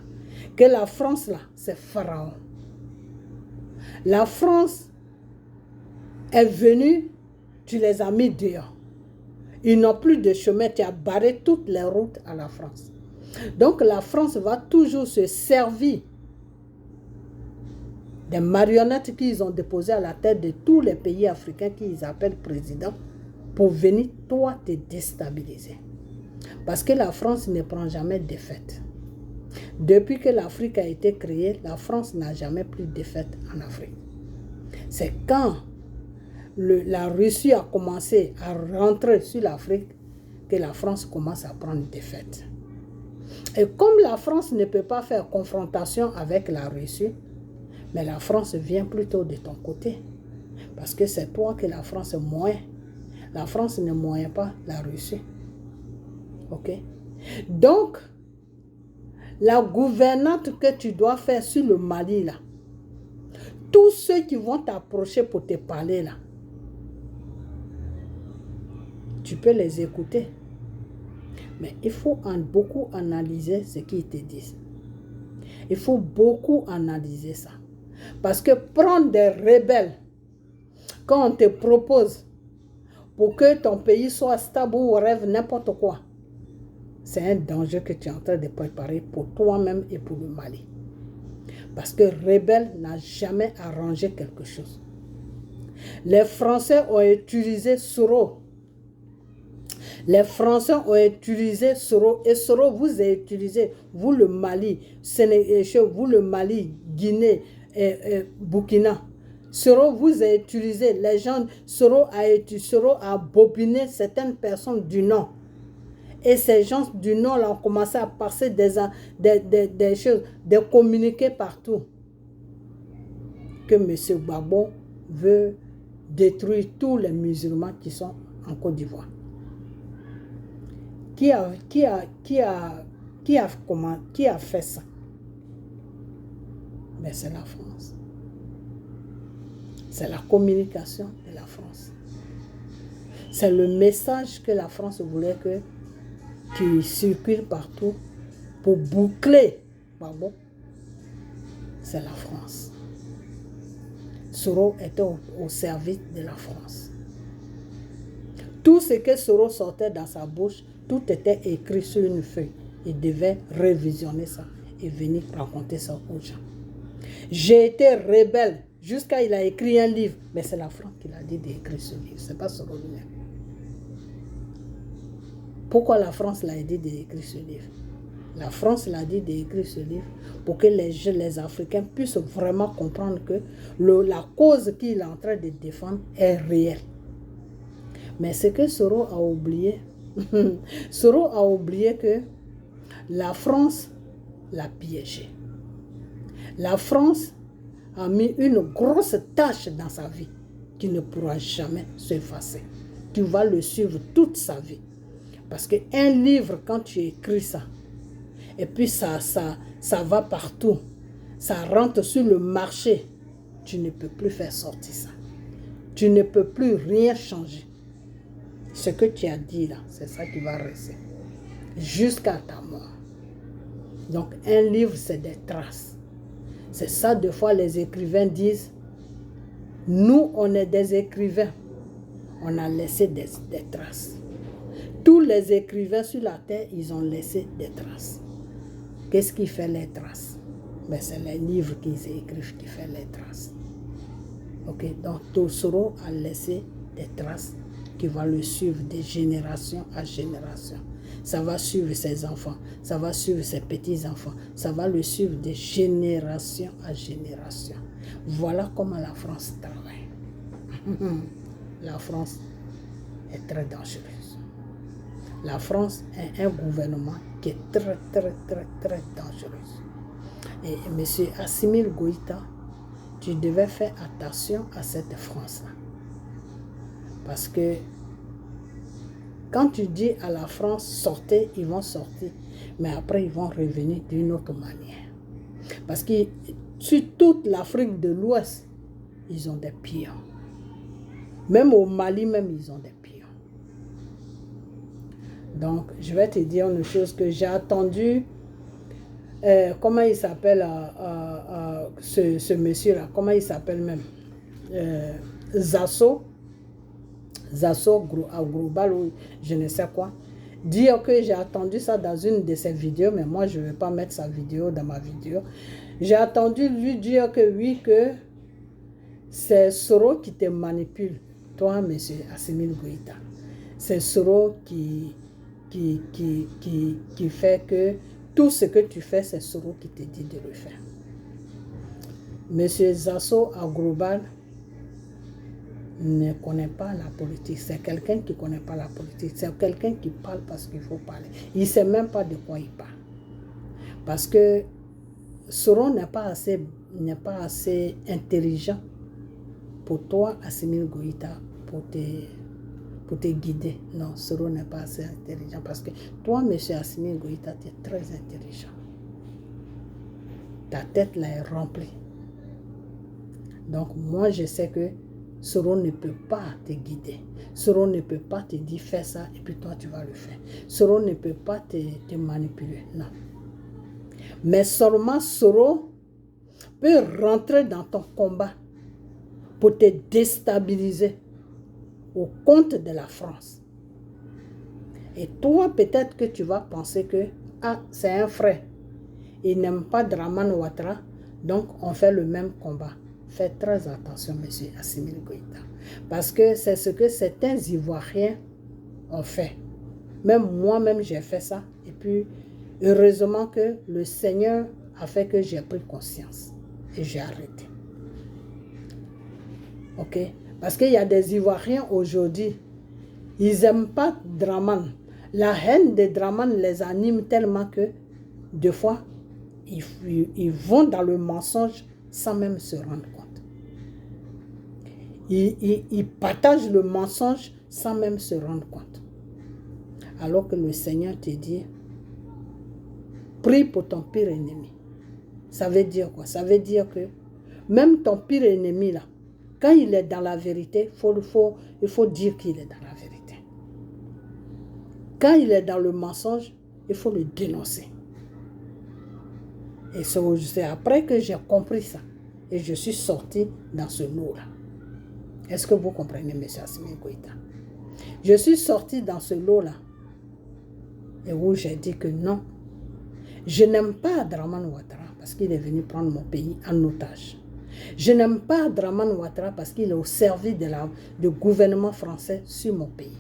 Que la France, là, c'est pharaon. La France est venue, tu les as mis dehors. Ils n'ont plus de chemin. Tu as barré toutes les routes à la France. Donc la France va toujours se servir des marionnettes qu'ils ont déposées à la tête de tous les pays africains qu'ils appellent présidents pour venir, toi, te déstabiliser. Parce que la France ne prend jamais de défaite. Depuis que l'Afrique a été créée, la France n'a jamais pris de défaite en Afrique. C'est quand la Russie a commencé à rentrer sur l'Afrique que la France commence à prendre une défaite. Et comme la France ne peut pas faire confrontation avec la Russie, mais la France vient plutôt de ton côté. Parce que c'est toi que la France moyen. La France ne moyen pas la Russie. Ok? Donc, la gouvernante que tu dois faire sur le Mali, là, tous ceux qui vont t'approcher pour te parler, là, tu peux les écouter. Mais il faut beaucoup analyser ce qu'ils te disent. Il faut beaucoup analyser ça. Parce que prendre des rebelles, quand on te propose pour que ton pays soit stable ou rêve n'importe quoi, c'est un danger que tu es en train de préparer pour toi-même et pour le Mali. Parce que rebelle n'a jamais arrangé quelque chose. Les Français ont utilisé Soro. Les Français ont utilisé Soro. Et Soro vous a utilisé, vous le Mali, vous le Mali, Guinée, Burkina. Soro vous a utilisé, les gens, Soro a bobiné certaines personnes du Nord. Et ces gens du Nord là, ont commencé à passer des choses, des communiqués partout. Que M. Gbagbo veut détruire tous les musulmans qui sont en Côte d'Ivoire. Qui a fait ça? Mais c'est la France. C'est la communication de la France. C'est le message que la France voulait qui circule partout pour boucler. Bon, c'est la France. Soro était au service de la France. Tout ce que Soro sortait dans sa bouche, tout était écrit sur une feuille. Il devait révisionner ça et venir raconter ça aux gens. J'ai été rebelle jusqu'à il a écrit un livre. Mais c'est la France qui l'a dit d'écrire ce livre. Ce n'est pas Soro lui-même. Pourquoi la France l'a dit d'écrire ce livre? La France l'a dit d'écrire ce livre pour que les Africains puissent vraiment comprendre que la cause qu'il est en train de défendre est réelle. Mais ce que Soro a oublié, Soro a oublié que la France l'a piégé. La France a mis une grosse tâche dans sa vie qui ne pourra jamais s'effacer. Tu vas le suivre toute sa vie. Parce qu'un livre, quand tu écris ça, et puis ça va partout, ça rentre sur le marché, tu ne peux plus faire sortir ça. Tu ne peux plus rien changer. Ce que tu as dit là, c'est ça qui va rester. Jusqu'à ta mort. Donc un livre, c'est des traces. C'est ça, des fois, les écrivains disent, nous, on est des écrivains. On a laissé des traces. Tous les écrivains sur la terre, ils ont laissé des traces. Qu'est-ce qui fait les traces? Ben, c'est les livres qu'ils écrivent qui font les traces. Ok, donc Soro a laissé des traces qui vont le suivre de génération à génération. Ça va suivre ses enfants, ça va suivre ses petits-enfants, ça va le suivre de génération à génération. Voilà comment la France travaille. La France est très dangereuse. La France est un gouvernement qui est très, très, très, très dangereux. Et M. Assimi Goïta, tu devais faire attention à cette France-là. Parce que quand tu dis à la France, sortez, ils vont sortir. Mais après, ils vont revenir d'une autre manière. Parce que sur toute l'Afrique de l'Ouest, ils ont des pions. Même au Mali, même, ils ont des pions. Donc, je vais te dire une chose que j'ai attendu. Comment il s'appelle ce monsieur-là? Comment il s'appelle même? Zasso. Zasso Global ou je ne sais quoi. Dire que j'ai attendu ça dans une de ses vidéos, mais moi je ne vais pas mettre sa vidéo dans ma vidéo. J'ai attendu lui dire que oui, que c'est Soro qui te manipule, toi, monsieur Assimi Goïta. C'est Soro qui fait que tout ce que tu fais, c'est Soro qui te dit de le faire. Monsieur Zasso Global ne connaît pas la politique. C'est quelqu'un qui ne connaît pas la politique. C'est quelqu'un qui parle parce qu'il faut parler. Il ne sait même pas de quoi il parle. Parce que Soro n'est pas assez intelligent pour toi, Assimi Goïta, pour te guider. Non, Soro n'est pas assez intelligent. Parce que toi, monsieur Assimi Goïta, tu es très intelligent. Ta tête là est remplie. Donc, moi, je sais que Soro ne peut pas te guider. Soro ne peut pas te dire fais ça et puis toi, tu vas le faire. Soro ne peut pas te manipuler. Non. Mais seulement Soro peut rentrer dans ton combat pour te déstabiliser au compte de la France. Et toi, peut-être que tu vas penser que c'est un frère. Il n'aime pas Dramane Ouattara, donc on fait le même combat. Faites très attention, monsieur Assimi Goïta. Parce que c'est ce que certains Ivoiriens ont fait. Même moi-même, j'ai fait ça. Et puis, heureusement que le Seigneur a fait que j'ai pris conscience. Et j'ai arrêté. Ok? Parce qu'il y a des Ivoiriens aujourd'hui, ils n'aiment pas Dramane. La haine de Dramane les anime tellement que, des fois, ils vont dans le mensonge sans même se rendre compte. Ils partagent le mensonge sans même se rendre compte. Alors que le Seigneur te dit, prie pour ton pire ennemi. Ça veut dire quoi? Ça veut dire que même ton pire ennemi là, quand il est dans la vérité, il faut dire qu'il est dans la vérité. Quand il est dans le mensonge, il faut le dénoncer. Et c'est après que j'ai compris ça. Et je suis sorti dans ce lot-là. Est-ce que vous comprenez, M. Assimi Goïta? Je suis sorti dans ce lot-là. Et où j'ai dit que non. Je n'aime pas Dramane Ouattara parce qu'il est venu prendre mon pays en otage. Je n'aime pas Dramane Ouattara parce qu'il est au service du gouvernement français sur mon pays.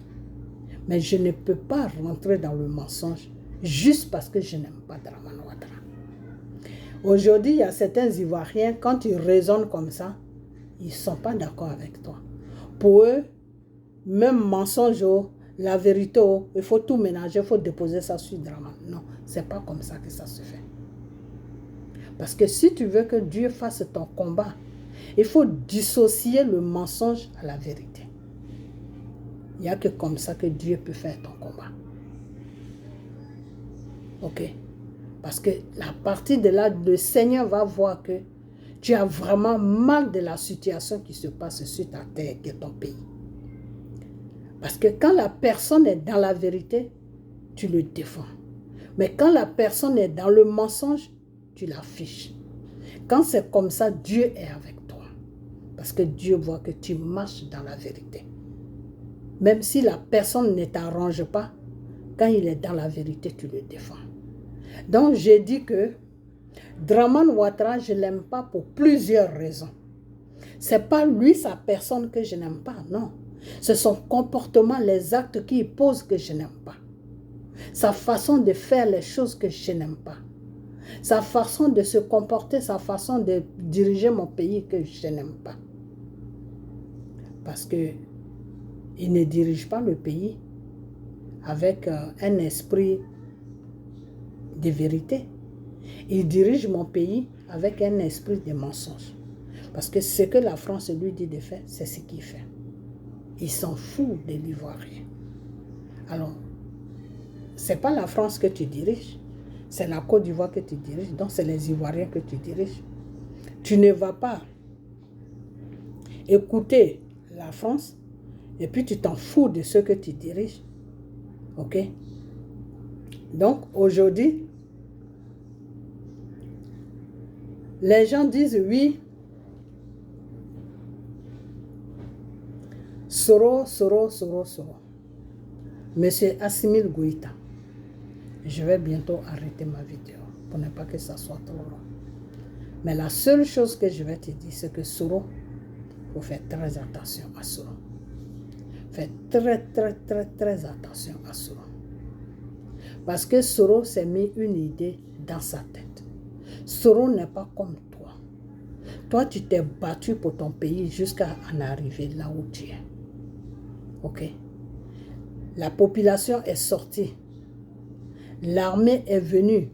Mais je ne peux pas rentrer dans le mensonge juste parce que je n'aime pas Dramane Ouattara. Aujourd'hui, il y a certains Ivoiriens, quand ils raisonnent comme ça, ils ne sont pas d'accord avec toi. Pour eux, même mensonge, la vérité, il faut tout ménager, il faut déposer ça sur Dramane. Non, ce n'est pas comme ça que ça se fait. Parce que si tu veux que Dieu fasse ton combat, il faut dissocier le mensonge à la vérité. Il n'y a que comme ça que Dieu peut faire ton combat. Ok? Parce que à partir de là, le Seigneur va voir que tu as vraiment mal de la situation qui se passe sur ta terre, qui est ton pays. Parce que quand la personne est dans la vérité, tu le défends. Mais quand la personne est dans le mensonge, tu l'affiches. Quand c'est comme ça, Dieu est avec toi. Parce que Dieu voit que tu marches dans la vérité. Même si la personne ne t'arrange pas, quand il est dans la vérité, tu le défends. Donc, j'ai dit que Dramane Ouattara, je ne l'aime pas pour plusieurs raisons. Ce n'est pas lui, sa personne que je n'aime pas, non. C'est son comportement, les actes qu'il pose que je n'aime pas. Sa façon de faire les choses que je n'aime pas. Sa façon de se comporter, sa façon de diriger mon pays que je n'aime pas. Parce qu'il ne dirige pas le pays avec un esprit de vérité. Il dirige mon pays avec un esprit de mensonge. Parce que ce que la France lui dit de faire, c'est ce qu'il fait. Il s'en fout de l'Ivoirien. Alors, ce n'est pas la France que tu diriges, c'est la Côte d'Ivoire que tu diriges, donc c'est les Ivoiriens que tu diriges. Tu ne vas pas écouter la France et puis tu t'en fous de ceux que tu diriges. Ok? Donc, aujourd'hui, les gens disent oui, Soro. Monsieur Assimil Goïta. Je vais bientôt arrêter ma vidéo pour ne pas que ça soit trop long. Mais la seule chose que je vais te dire, c'est que Soro, il faut faire très attention à Soro. Fais très attention à Soro. Parce que Soro s'est mis une idée dans sa tête. Soro n'est pas comme toi. Toi, tu t'es battu pour ton pays jusqu'à en arriver là où tu es. Ok? La population est sortie. L'armée est venue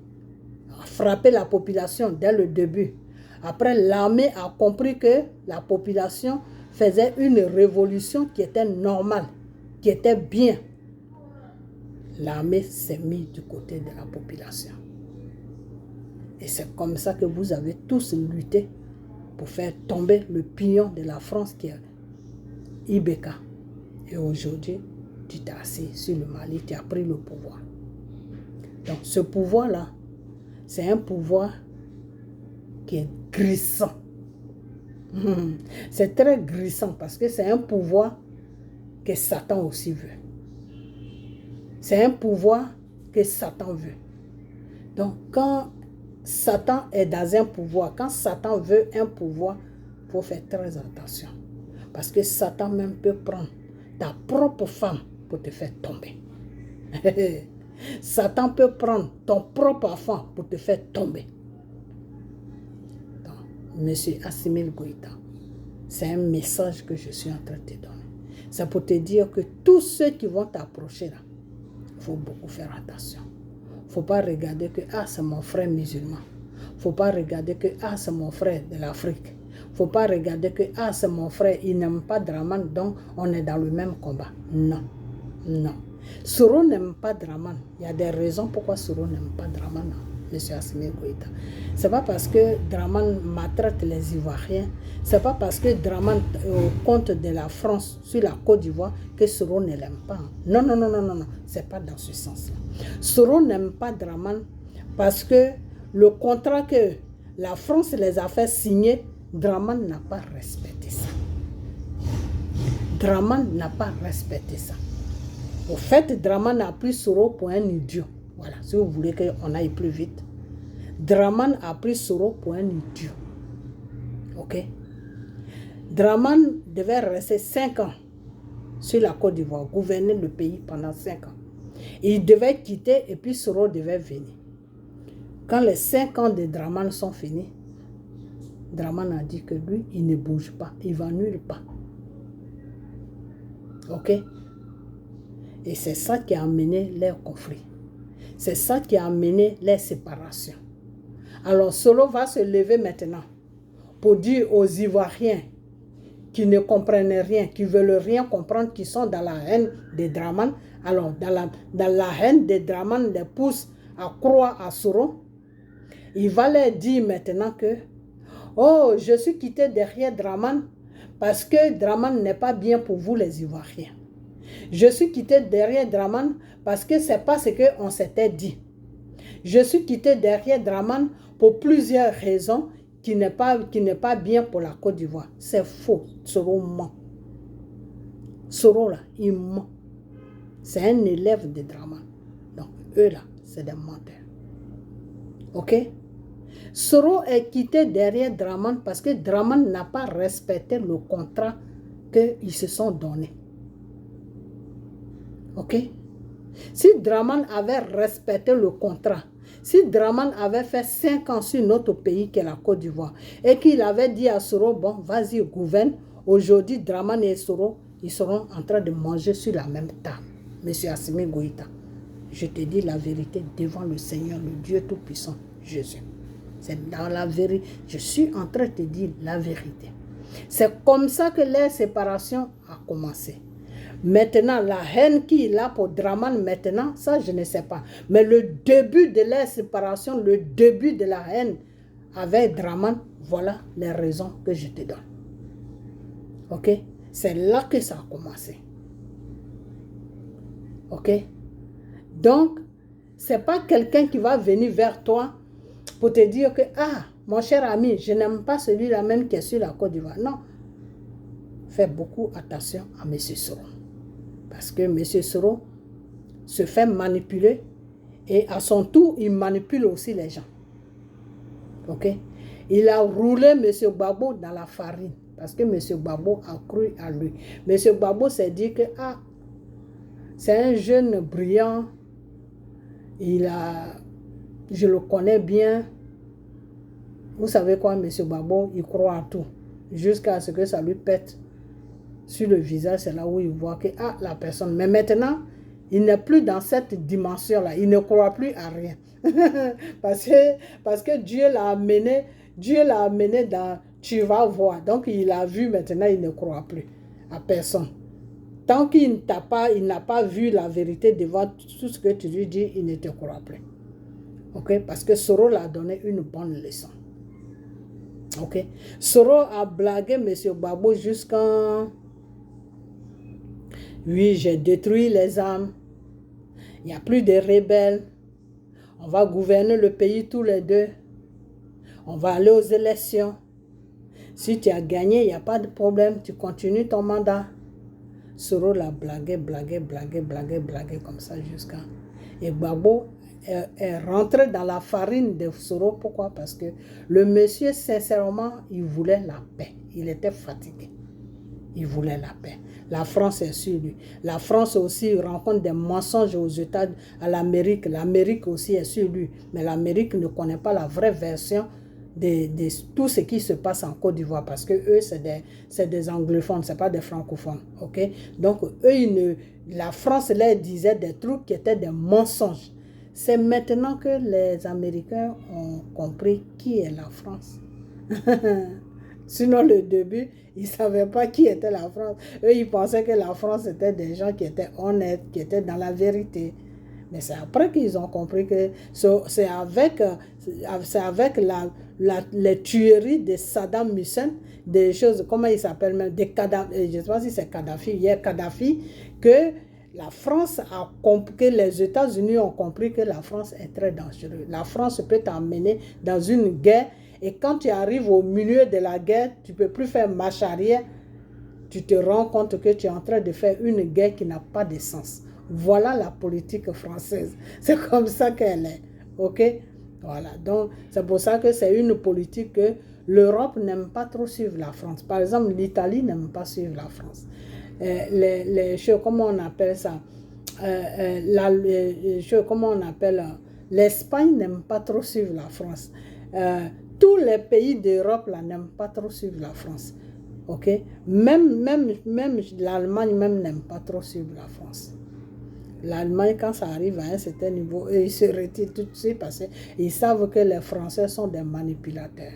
frapper la population dès le début. Après, l'armée a compris que la population faisait une révolution qui était normale, qui était bien. L'armée s'est mise du côté de la population. Et c'est comme ça que vous avez tous lutté pour faire tomber le pignon de la France qui est Ibeka. Et aujourd'hui, tu t'es assis sur le Mali, tu as pris le pouvoir. Donc ce pouvoir-là, c'est un pouvoir qui est grissant. C'est très grissant parce que c'est un pouvoir que Satan aussi veut. C'est un pouvoir que Satan veut. Donc quand Satan est dans un pouvoir, quand Satan veut un pouvoir, il faut faire très attention. Parce que Satan même peut prendre ta propre femme pour te faire tomber. Satan peut prendre ton propre enfant pour te faire tomber. Donc, Monsieur Assimil Goïta, c'est un message que je suis en train de te donner. C'est pour te dire que tous ceux qui vont t'approcher là, il faut beaucoup faire attention. Il ne faut pas regarder que c'est mon frère musulman. Il ne faut pas regarder que c'est mon frère de l'Afrique. Il ne faut pas regarder que c'est mon frère, il n'aime pas Draman, donc on est dans le même combat. Non, non. Soro n'aime pas Draman. Il y a des raisons pourquoi Soro n'aime pas Draman, Monsieur Assimil Goïta. Ce n'est pas parce que Draman maltraite les Ivoiriens. Ce n'est pas parce que Draman au compte de la France sur la Côte d'Ivoire que Soro ne l'aime pas. Non. Ce n'est pas dans ce sens-là. Soro n'aime pas Draman parce que le contrat que la France les a fait signer, Draman n'a pas respecté ça. Draman n'a pas respecté ça. Au fait, Draman a pris Soro pour un idiot. Voilà, si vous voulez qu'on aille plus vite. Draman a pris Soro pour un idiot. Ok? Draman devait rester 5 ans sur la Côte d'Ivoire, gouverner le pays pendant 5 ans. Il devait quitter et puis Soro devait venir. Quand les 5 ans de Draman sont finis, Draman a dit que lui, il ne bouge pas, il ne va nulle part. Ok? Et c'est ça qui a amené les conflits. C'est ça qui a amené les séparations. Alors Soro va se lever maintenant pour dire aux Ivoiriens qui ne comprennent rien, qui ne veulent rien comprendre, qui sont dans la haine de Draman. Alors dans la haine de Draman les pousse à croire à Soro. Il va leur dire maintenant que oh, je suis quitté derrière Draman parce que Draman n'est pas bien pour vous les Ivoiriens. Je suis quitté derrière Draman parce que ce n'est pas ce qu'on s'était dit. Je suis quitté derrière Draman pour plusieurs raisons qui n'est pas bien pour la Côte d'Ivoire. C'est faux. Soro ment. Soro là, il ment. C'est un élève de Draman. Donc eux là, c'est des menteurs. Ok? Soro est quitté derrière Draman parce que Draman n'a pas respecté le contrat qu'ils se sont donnés. Ok? Si Draman avait respecté le contrat, si Draman avait fait 5 ans sur notre pays qui est la Côte d'Ivoire et qu'il avait dit à Soro, bon, vas-y, gouverne, aujourd'hui Draman et Soro, ils seront en train de manger sur la même table. Monsieur Assimil Goïta, je te dis la vérité devant le Seigneur, le Dieu Tout-Puissant, Jésus. C'est dans la vérité. Je suis en train de te dire la vérité. C'est comme ça que la séparation a commencé. Maintenant, la haine qu'il a pour Draman maintenant, ça je ne sais pas. Mais le début de la séparation, le début de la haine avec Draman, voilà les raisons que je te donne. Ok? C'est là que ça a commencé. Ok? Donc, ce n'est pas quelqu'un qui va venir vers toi pour te dire que, ah, mon cher ami, je n'aime pas celui-là même qui est sur la Côte d'Ivoire. Non. faites beaucoup attention à M. Soro. Parce que M. Soro se fait manipuler et à son tour, il manipule aussi les gens. Ok? Il a roulé M. Gbagbo dans la farine parce que M. Gbagbo a cru à lui. M. Gbagbo s'est dit que c'est un jeune brillant, je le connais bien. Vous savez quoi, M. Gbagbo, il croit à tout. Jusqu'à ce que ça lui pète sur le visage, c'est là où il voit que la personne. Mais maintenant, il n'est plus dans cette dimension-là. Il ne croit plus à rien. parce que Dieu l'a amené dans tu vas voir. Donc il a vu, maintenant il ne croit plus à personne. Tant qu'il n'a pas vu la vérité devant tout ce que tu lui dis, il ne te croit plus. Ok? Parce que Soro l'a donné une bonne leçon. Ok? Soro a blagué M. Gbagbo jusqu'en... Oui, j'ai détruit les armes. Il n'y a plus de rebelles. On va gouverner le pays tous les deux. On va aller aux élections. Si tu as gagné, il n'y a pas de problème. Tu continues ton mandat. Soro l'a blagué comme ça jusqu'à... Et Gbagbo est rentré dans la farine de Soro. Pourquoi? Parce que le monsieur, sincèrement, il voulait la paix. Il était fatigué. Il voulait la paix. La France est sur lui. La France aussi rencontre des mensonges aux États, à l'Amérique. L'Amérique aussi est sur lui. Mais l'Amérique ne connaît pas la vraie version de tout ce qui se passe en Côte d'Ivoire. Parce que eux, c'est des anglophones, ce n'est pas des francophones. Okay? Donc, eux, la France leur disait des trucs qui étaient des mensonges. C'est maintenant que les Américains ont compris qui est la France. Sinon, le début, ils ne savaient pas qui était la France. Eux, ils pensaient que la France était des gens qui étaient honnêtes, qui étaient dans la vérité. Mais c'est après qu'ils ont compris que c'est avec les tueries de Saddam Hussein, des choses, comment il s'appelle même, des Kadhafi, je ne sais pas si c'est Kadhafi, hier Kadhafi, que la France a compris, que les États-Unis ont compris que la France est très dangereuse. La France peut t'emmener dans une guerre. Et quand tu arrives au milieu de la guerre, tu ne peux plus faire marche arrière. Tu te rends compte que tu es en train de faire une guerre qui n'a pas de sens. Voilà la politique française. C'est comme ça qu'elle est. Ok? Voilà. Donc, c'est pour ça que c'est une politique que l'Europe n'aime pas trop suivre la France. Par exemple, l'Italie n'aime pas suivre la France. Les choses, comment on appelle ça? Comment on appelle? L'Espagne n'aime pas trop suivre la France. Tous les pays d'Europe n'aiment pas trop suivre la France. Ok? Même l'Allemagne n'aime pas trop suivre la France. L'Allemagne, quand ça arrive à un certain niveau, ils se retirent tout de suite parce qu'ils savent que les Français sont des manipulateurs.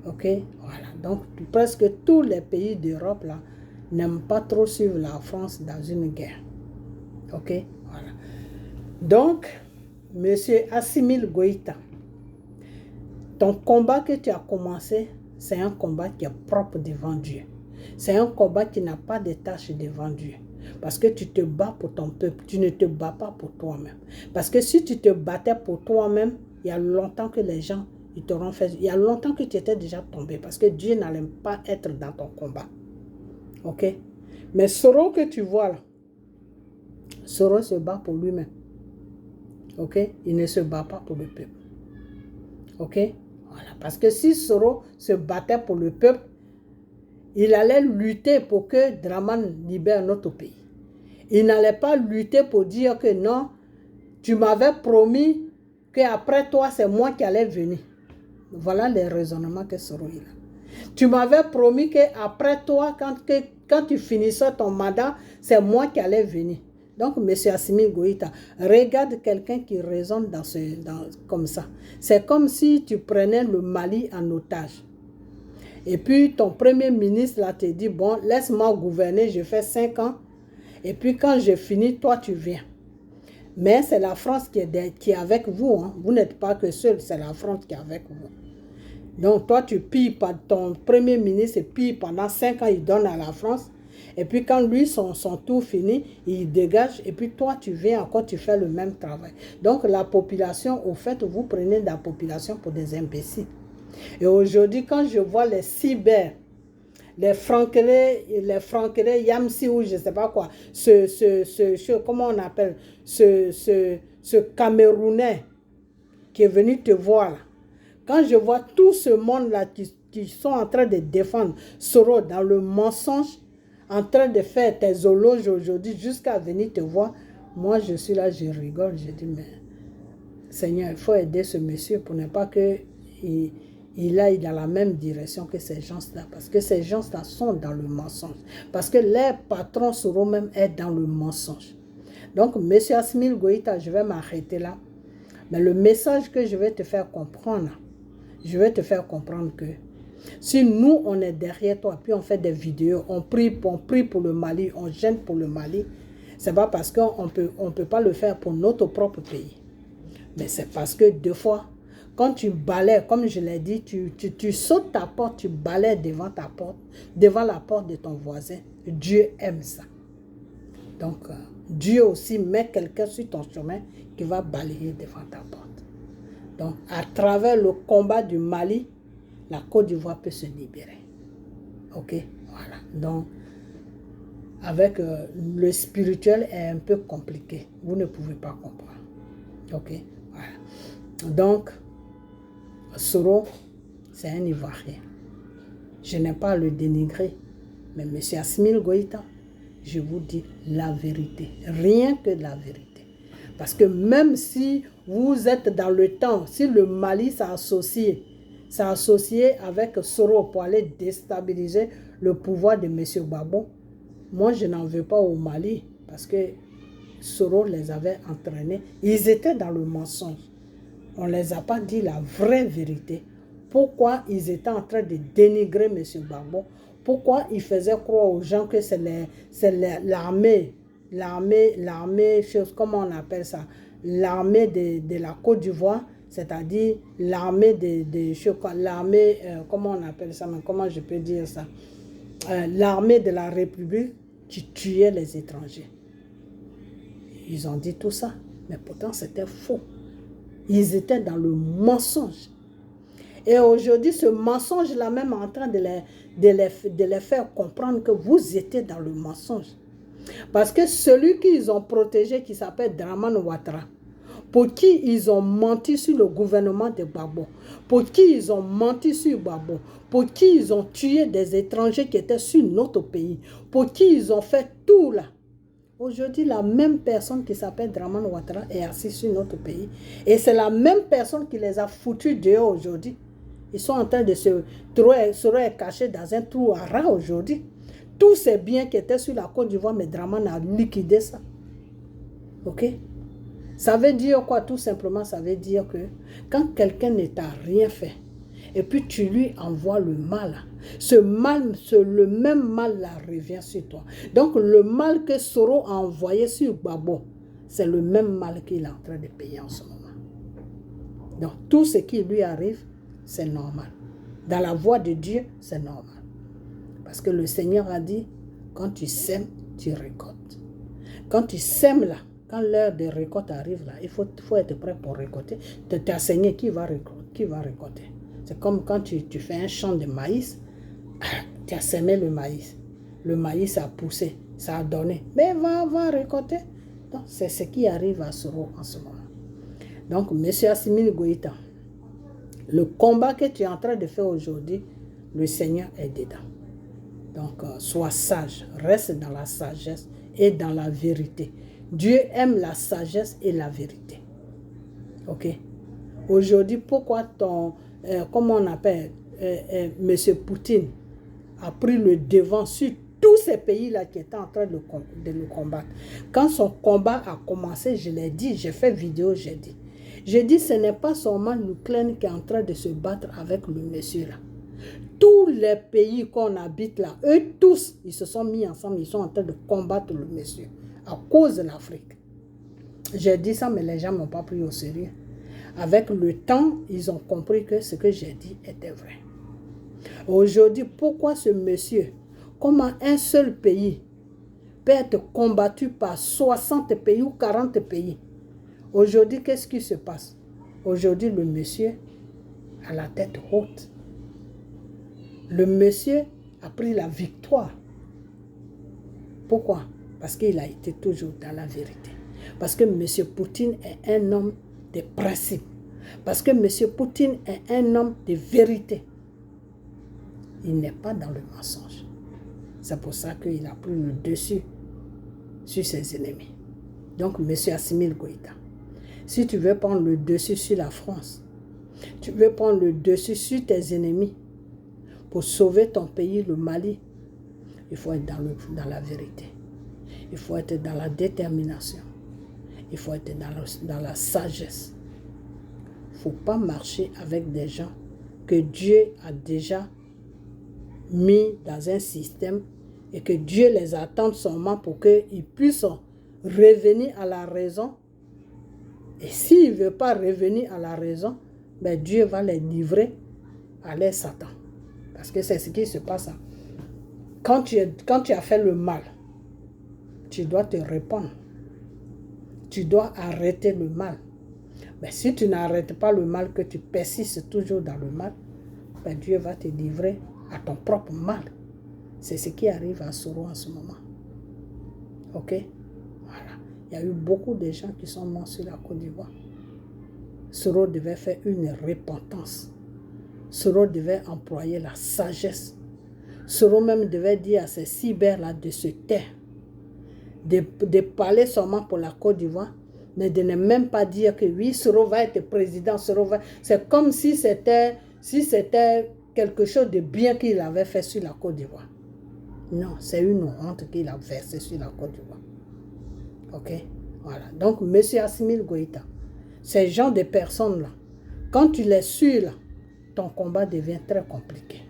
Ok? Voilà. Donc, presque tous les pays d'Europe n'aiment pas trop suivre la France dans une guerre. Ok? Voilà. Donc, M. Assimi Goïta, ton combat que tu as commencé, c'est un combat qui est propre devant Dieu. C'est un combat qui n'a pas de tâches devant Dieu. Parce que tu te bats pour ton peuple, tu ne te bats pas pour toi-même. Parce que si tu te battais pour toi-même, il y a longtemps que les gens, ils t'auront fait, il y a longtemps que tu étais déjà tombé. Parce que Dieu n'allait pas être dans ton combat. Ok? Mais Soro que tu vois là, Soro se bat pour lui-même. Ok? Il ne se bat pas pour le peuple. Ok? Voilà. Parce que si Soro se battait pour le peuple, il allait lutter pour que Dramane libère notre pays. Il n'allait pas lutter pour dire que non, tu m'avais promis qu'après toi, c'est moi qui allais venir. Voilà les raisonnements que Soro a. Tu m'avais promis qu'après toi, quand tu finissais ton mandat, c'est moi qui allais venir. Donc, M. Assimi Goïta, regarde quelqu'un qui raisonne comme ça. C'est comme si tu prenais le Mali en otage. Et puis, ton premier ministre là te dit, bon, laisse-moi gouverner, je fais 5 ans. Et puis, quand j'ai fini, toi, tu viens. Mais c'est la France qui est avec vous. Hein. Vous n'êtes pas que seul, c'est la France qui est avec vous. Donc, toi, tu pilles ton premier ministre, pille pendant 5 ans, il donne à la France. Et puis, quand lui, son tour fini, il dégage. Et puis, toi, tu viens encore, tu fais le même travail. Donc, la population, au fait, vous prenez la population pour des imbéciles. Et aujourd'hui, quand je vois les cyber, Frankelais, Yamsi ou je ne sais pas quoi, comment on appelle, ce Camerounais qui est venu te voir là. Quand je vois tout ce monde-là qui sont en train de défendre Soro dans le mensonge, en train de faire tes éloges aujourd'hui jusqu'à venir te voir, moi je suis là, je rigole, je dis mais Seigneur, il faut aider ce monsieur pour ne pas qu'il aille dans la même direction que ces gens-là, parce que ces gens-là sont dans le mensonge, parce que les patrons Soro même est dans le mensonge. Donc, monsieur Asmil Goïta, je vais m'arrêter là. Mais le message que je vais te faire comprendre, je vais te faire comprendre que si nous, on est derrière toi, puis on fait des vidéos, on prie pour le Mali, on gêne pour le Mali, c'est pas parce qu'on peut pas le faire pour notre propre pays. Mais c'est parce que deux fois, quand tu balais, comme je l'ai dit, tu sautes ta porte, tu balais devant ta porte, devant la porte de ton voisin. Dieu aime ça. Donc, Dieu aussi met quelqu'un sur ton chemin qui va balayer devant ta porte. Donc, à travers le combat du Mali, la Côte d'Ivoire peut se libérer. Ok? Voilà. Donc, avec le spirituel est un peu compliqué. Vous ne pouvez pas comprendre. Ok? Voilà. Donc, Soro, c'est un Ivoirien. Je n'ai pas à le dénigrer. Mais M. Asmil Goïta, je vous dis la vérité. Rien que la vérité. Parce que même si vous êtes dans le temps, si le Mali s'est associé avec Soro pour aller déstabiliser le pouvoir de M. Gbagbo, moi je n'en veux pas au Mali parce que Soro les avait entraînés. Ils étaient dans le mensonge. On ne les a pas dit la vraie vérité. Pourquoi ils étaient en train de dénigrer M. Gbagbo? Pourquoi ils faisaient croire aux gens que c'est l'armée, comment on appelle ça? L'armée de la Côte d'Ivoire, c'est-à-dire l'armée comment on appelle ça? Comment je peux dire ça? L'armée de la République qui tuait les étrangers. Ils ont dit tout ça, mais pourtant c'était faux. Ils étaient dans le mensonge. Et aujourd'hui, ce mensonge-là même est en train de les faire comprendre que vous étiez dans le mensonge. Parce que celui qu'ils ont protégé, qui s'appelle Dramane Ouattara, pour qui ils ont menti sur le gouvernement de Gbagbo, pour qui ils ont menti sur Gbagbo, pour qui ils ont tué des étrangers qui étaient sur notre pays, pour qui ils ont fait tout là. Aujourd'hui, la même personne qui s'appelle Dramane Ouattara est assise sur notre pays. Et c'est la même personne qui les a foutus dehors aujourd'hui. Ils sont en train de se cacher dans un trou à rats aujourd'hui. Tous ces biens qui étaient sur la Côte d'Ivoire, mais Dramane a liquidé ça. Ok? Ça veut dire quoi? Tout simplement, ça veut dire que quand quelqu'un ne t'a rien fait, et puis tu lui envoies le mal, le même mal là revient sur toi. Donc le mal que Soro a envoyé sur Gbagbo, c'est le même mal qu'il est en train de payer en ce moment. Donc tout ce qui lui arrive, c'est normal. Dans la voie de Dieu, c'est normal. Parce que le Seigneur a dit, quand tu sèmes, tu récoltes. Quand tu sèmes là, quand l'heure de récolte arrive là, il faut être prêt pour récolter. Tu t'es enseigné qui va récolter. C'est comme quand tu fais un champ de maïs, tu as semé le maïs. Le maïs a poussé, ça a donné. Mais va récolter. Donc, c'est ce qui arrive à Soro en ce moment. Donc, M. Asmil Goïta, le combat que tu es en train de faire aujourd'hui, le Seigneur est dedans. Donc, sois sage, reste dans la sagesse et dans la vérité. Dieu aime la sagesse et la vérité. Ok? Aujourd'hui, pourquoi comment on appelle, M. Poutine a pris le devant sur tous ces pays-là qui étaient en train de le combattre. Quand son combat a commencé, je l'ai dit, j'ai fait vidéo, j'ai dit. J'ai dit, ce n'est pas seulement l'Ukraine qui est en train de se battre avec le monsieur là. Tous les pays qu'on habite là, eux tous, ils se sont mis ensemble, ils sont en train de combattre le monsieur à cause de l'Afrique. J'ai dit ça, mais les gens ne m'ont pas pris au sérieux. Avec le temps, ils ont compris que ce que j'ai dit était vrai. Aujourd'hui, pourquoi ce monsieur, comment un seul pays peut être combattu par 60 pays ou 40 pays? Aujourd'hui, qu'est-ce qui se passe? Aujourd'hui, le monsieur a la tête haute. Le monsieur a pris la victoire. Pourquoi? Parce qu'il a été toujours dans la vérité. Parce que M. Poutine est un homme de principe. Parce que M. Poutine est un homme de vérité. Il n'est pas dans le mensonge. C'est pour ça qu'il a pris le dessus sur ses ennemis. Donc, M. Assimi Goïta, si tu veux prendre le dessus sur la France, tu veux prendre le dessus sur tes ennemis pour sauver ton pays, le Mali, il faut être dans la vérité. Il faut être dans la détermination. Il faut être dans la sagesse. Il ne faut pas marcher avec des gens que Dieu a déjà mis dans un système et que Dieu les attend seulement pour qu'ils puissent revenir à la raison. Et s'il ne veut pas revenir à la raison, ben Dieu va les livrer à leur Satan. Parce que c'est ce qui se passe. Quand tu as fait le mal, tu dois te répandre. Tu dois arrêter le mal. Mais si tu n'arrêtes pas le mal, que tu persistes toujours dans le mal, ben Dieu va te livrer à ton propre mal. C'est ce qui arrive à Soro en ce moment. Ok? Voilà. Il y a eu beaucoup de gens qui sont morts sur la Côte d'Ivoire. Soro devait faire une repentance. Soro devait employer la sagesse. Soro même devait dire à ces cyber-là de se taire. De parler seulement pour la Côte d'Ivoire, mais de ne même pas dire que oui, Soro va être président. C'est comme si c'était quelque chose de bien qu'il avait fait sur la Côte d'Ivoire. Non, c'est une honte qu'il a versée sur la Côte d'Ivoire. Ok? Voilà. Donc, M. Assimi Goïta, ces gens de personnes-là, quand tu les suis là, ton combat devient très compliqué.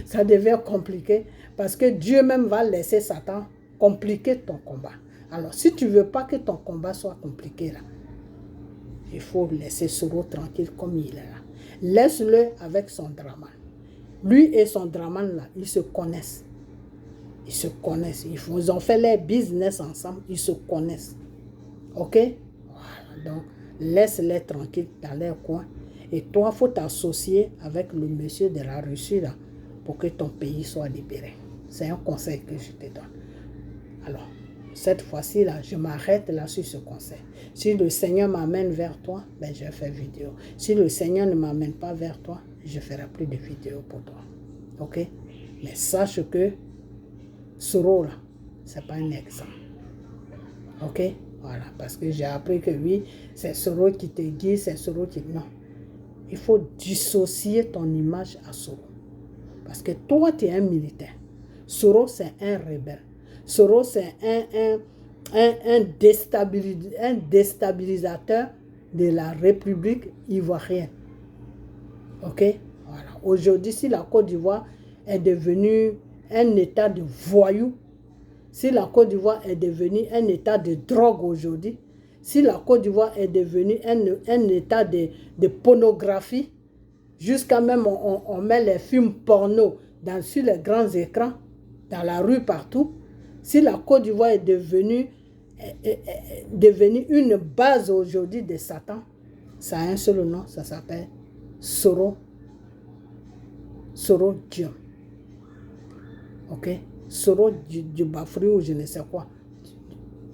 Ça devient compliqué parce que Dieu même va laisser Satan compliquer ton combat. Alors, si tu ne veux pas que ton combat soit compliqué là, il faut laisser Soro tranquille comme il est là. Laisse-le avec son drama. Lui et son drama là, ils se connaissent. Ils se connaissent. Ils ont fait leur business ensemble. Ils se connaissent. Ok? Voilà. Donc, laisse-les tranquilles dans leur coin. Et toi, il faut t'associer avec le monsieur de la Russie là, pour que ton pays soit libéré. C'est un conseil que je te donne. Alors, cette fois-ci là, je m'arrête là sur ce conseil. Si le Seigneur m'amène vers toi, ben je fais vidéo. Si le Seigneur ne m'amène pas vers toi, je ne ferai plus de vidéos pour toi. Ok? Mais sache que Soro là, ce n'est pas un exemple. Ok? Voilà, parce que j'ai appris que oui, c'est Soro qui te dit, c'est Soro qui... Non. Il faut dissocier ton image à Soro. Parce que toi, tu es un militaire. Soro, c'est un rebelle. Soro, c'est un déstabilisateur de la République ivoirienne. Ok? Voilà. Aujourd'hui, si la Côte d'Ivoire est devenue un état de voyous, si la Côte d'Ivoire est devenue un état de drogue aujourd'hui, si la Côte d'Ivoire est devenue un état de pornographie, jusqu'à même on met les films porno sur les grands écrans, dans la rue partout, si la Côte d'Ivoire est devenue une base aujourd'hui de Satan, ça a un seul nom, ça s'appelle Soro Diom. Ok? Soro du Bafri ou je ne sais quoi.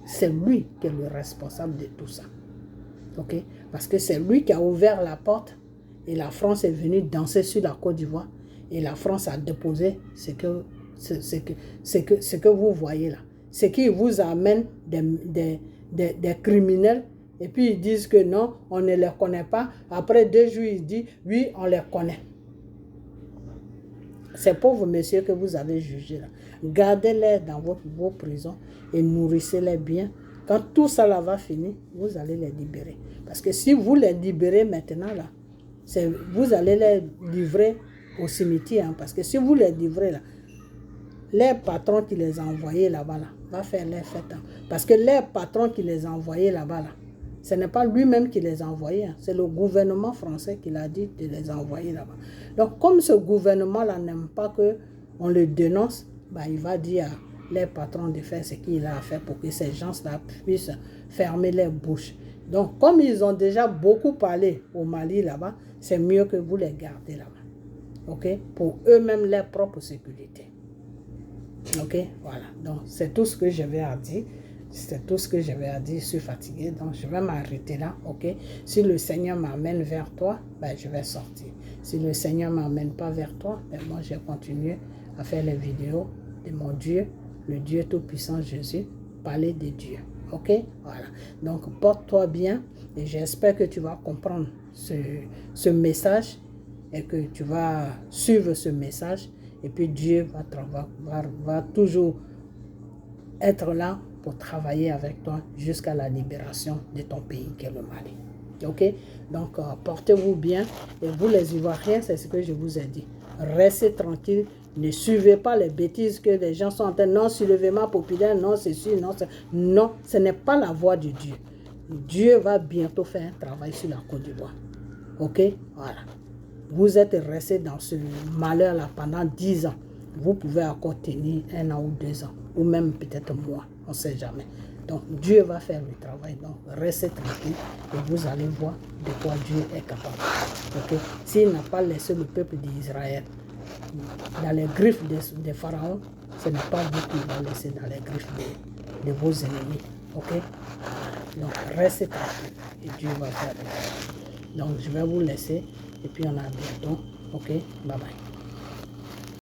C'est lui qui est le responsable de tout ça. Ok? Parce que c'est lui qui a ouvert la porte et la France est venue danser sur la Côte d'Ivoire et la France a déposé ce que vous voyez là. Ce qui vous amène des criminels et puis ils disent que non, on ne les connaît pas. Après 2 jours, ils disent oui, on les connaît. Ces pauvres messieurs que vous avez jugés là, gardez-les dans vos prisons et nourrissez-les bien. Quand tout ça là va finir, vous allez les libérer. Parce que si vous les libérez maintenant là, vous allez les livrer au cimetière. Hein, parce que si vous les livrez là, les patrons qui les ont envoyés là-bas là, va faire les fêtes. Hein, parce que les patrons qui les ont envoyés là-bas là, ce n'est pas lui-même qui les a envoyés, hein, c'est le gouvernement français qui l'a dit de les envoyer là-bas. Donc, comme ce gouvernement-là n'aime pas qu'on le dénonce, bah, il va dire à les patrons de faire ce qu'il a à faire pour que ces gens-là puissent fermer les bouches. Donc, comme ils ont déjà beaucoup parlé au Mali là-bas, c'est mieux que vous les gardez là-bas. ok, pour eux-mêmes leur propre sécurité. Ok, voilà. Donc, c'est tout ce que j'avais à dire. C'est tout ce que j'avais à dire. Je suis fatigué, donc je vais m'arrêter là, ok. Si le Seigneur m'amène vers toi, ben, je vais sortir. Si le Seigneur ne m'amène pas vers toi, ben, moi, je vais continuer à faire les vidéos de mon Dieu, le Dieu Tout-Puissant Jésus, parler de Dieu, ok. Voilà. Donc, porte-toi bien et j'espère que tu vas comprendre ce message et que tu vas suivre ce message. Et puis Dieu va toujours être là pour travailler avec toi jusqu'à la libération de ton pays qui est le Mali. Ok? Donc, portez-vous bien. Et vous les Ivoiriens, c'est ce que je vous ai dit. Restez tranquille. Ne suivez pas les bêtises que les gens sont en train de... Non, soulèvement populaire, non, c'est sûr, non, non, ce n'est pas la voie de Dieu. Dieu va bientôt faire un travail sur la Côte d'Ivoire. Ok? Voilà. Vous êtes resté dans ce malheur-là pendant 10 ans. Vous pouvez encore tenir 1 an ou 2 ans, ou même peut-être moins, on ne sait jamais. Donc Dieu va faire le travail, donc restez tranquille et vous allez voir de quoi Dieu est capable. Okay? S'il n'a pas laissé le peuple d'Israël dans les griffes des pharaons, ce n'est pas vous qui va laisser dans les griffes de vos ennemis. Ok? Donc restez tranquille et Dieu va faire le travail. Donc je vais vous laisser et puis on a bientôt. Ok? Bye bye.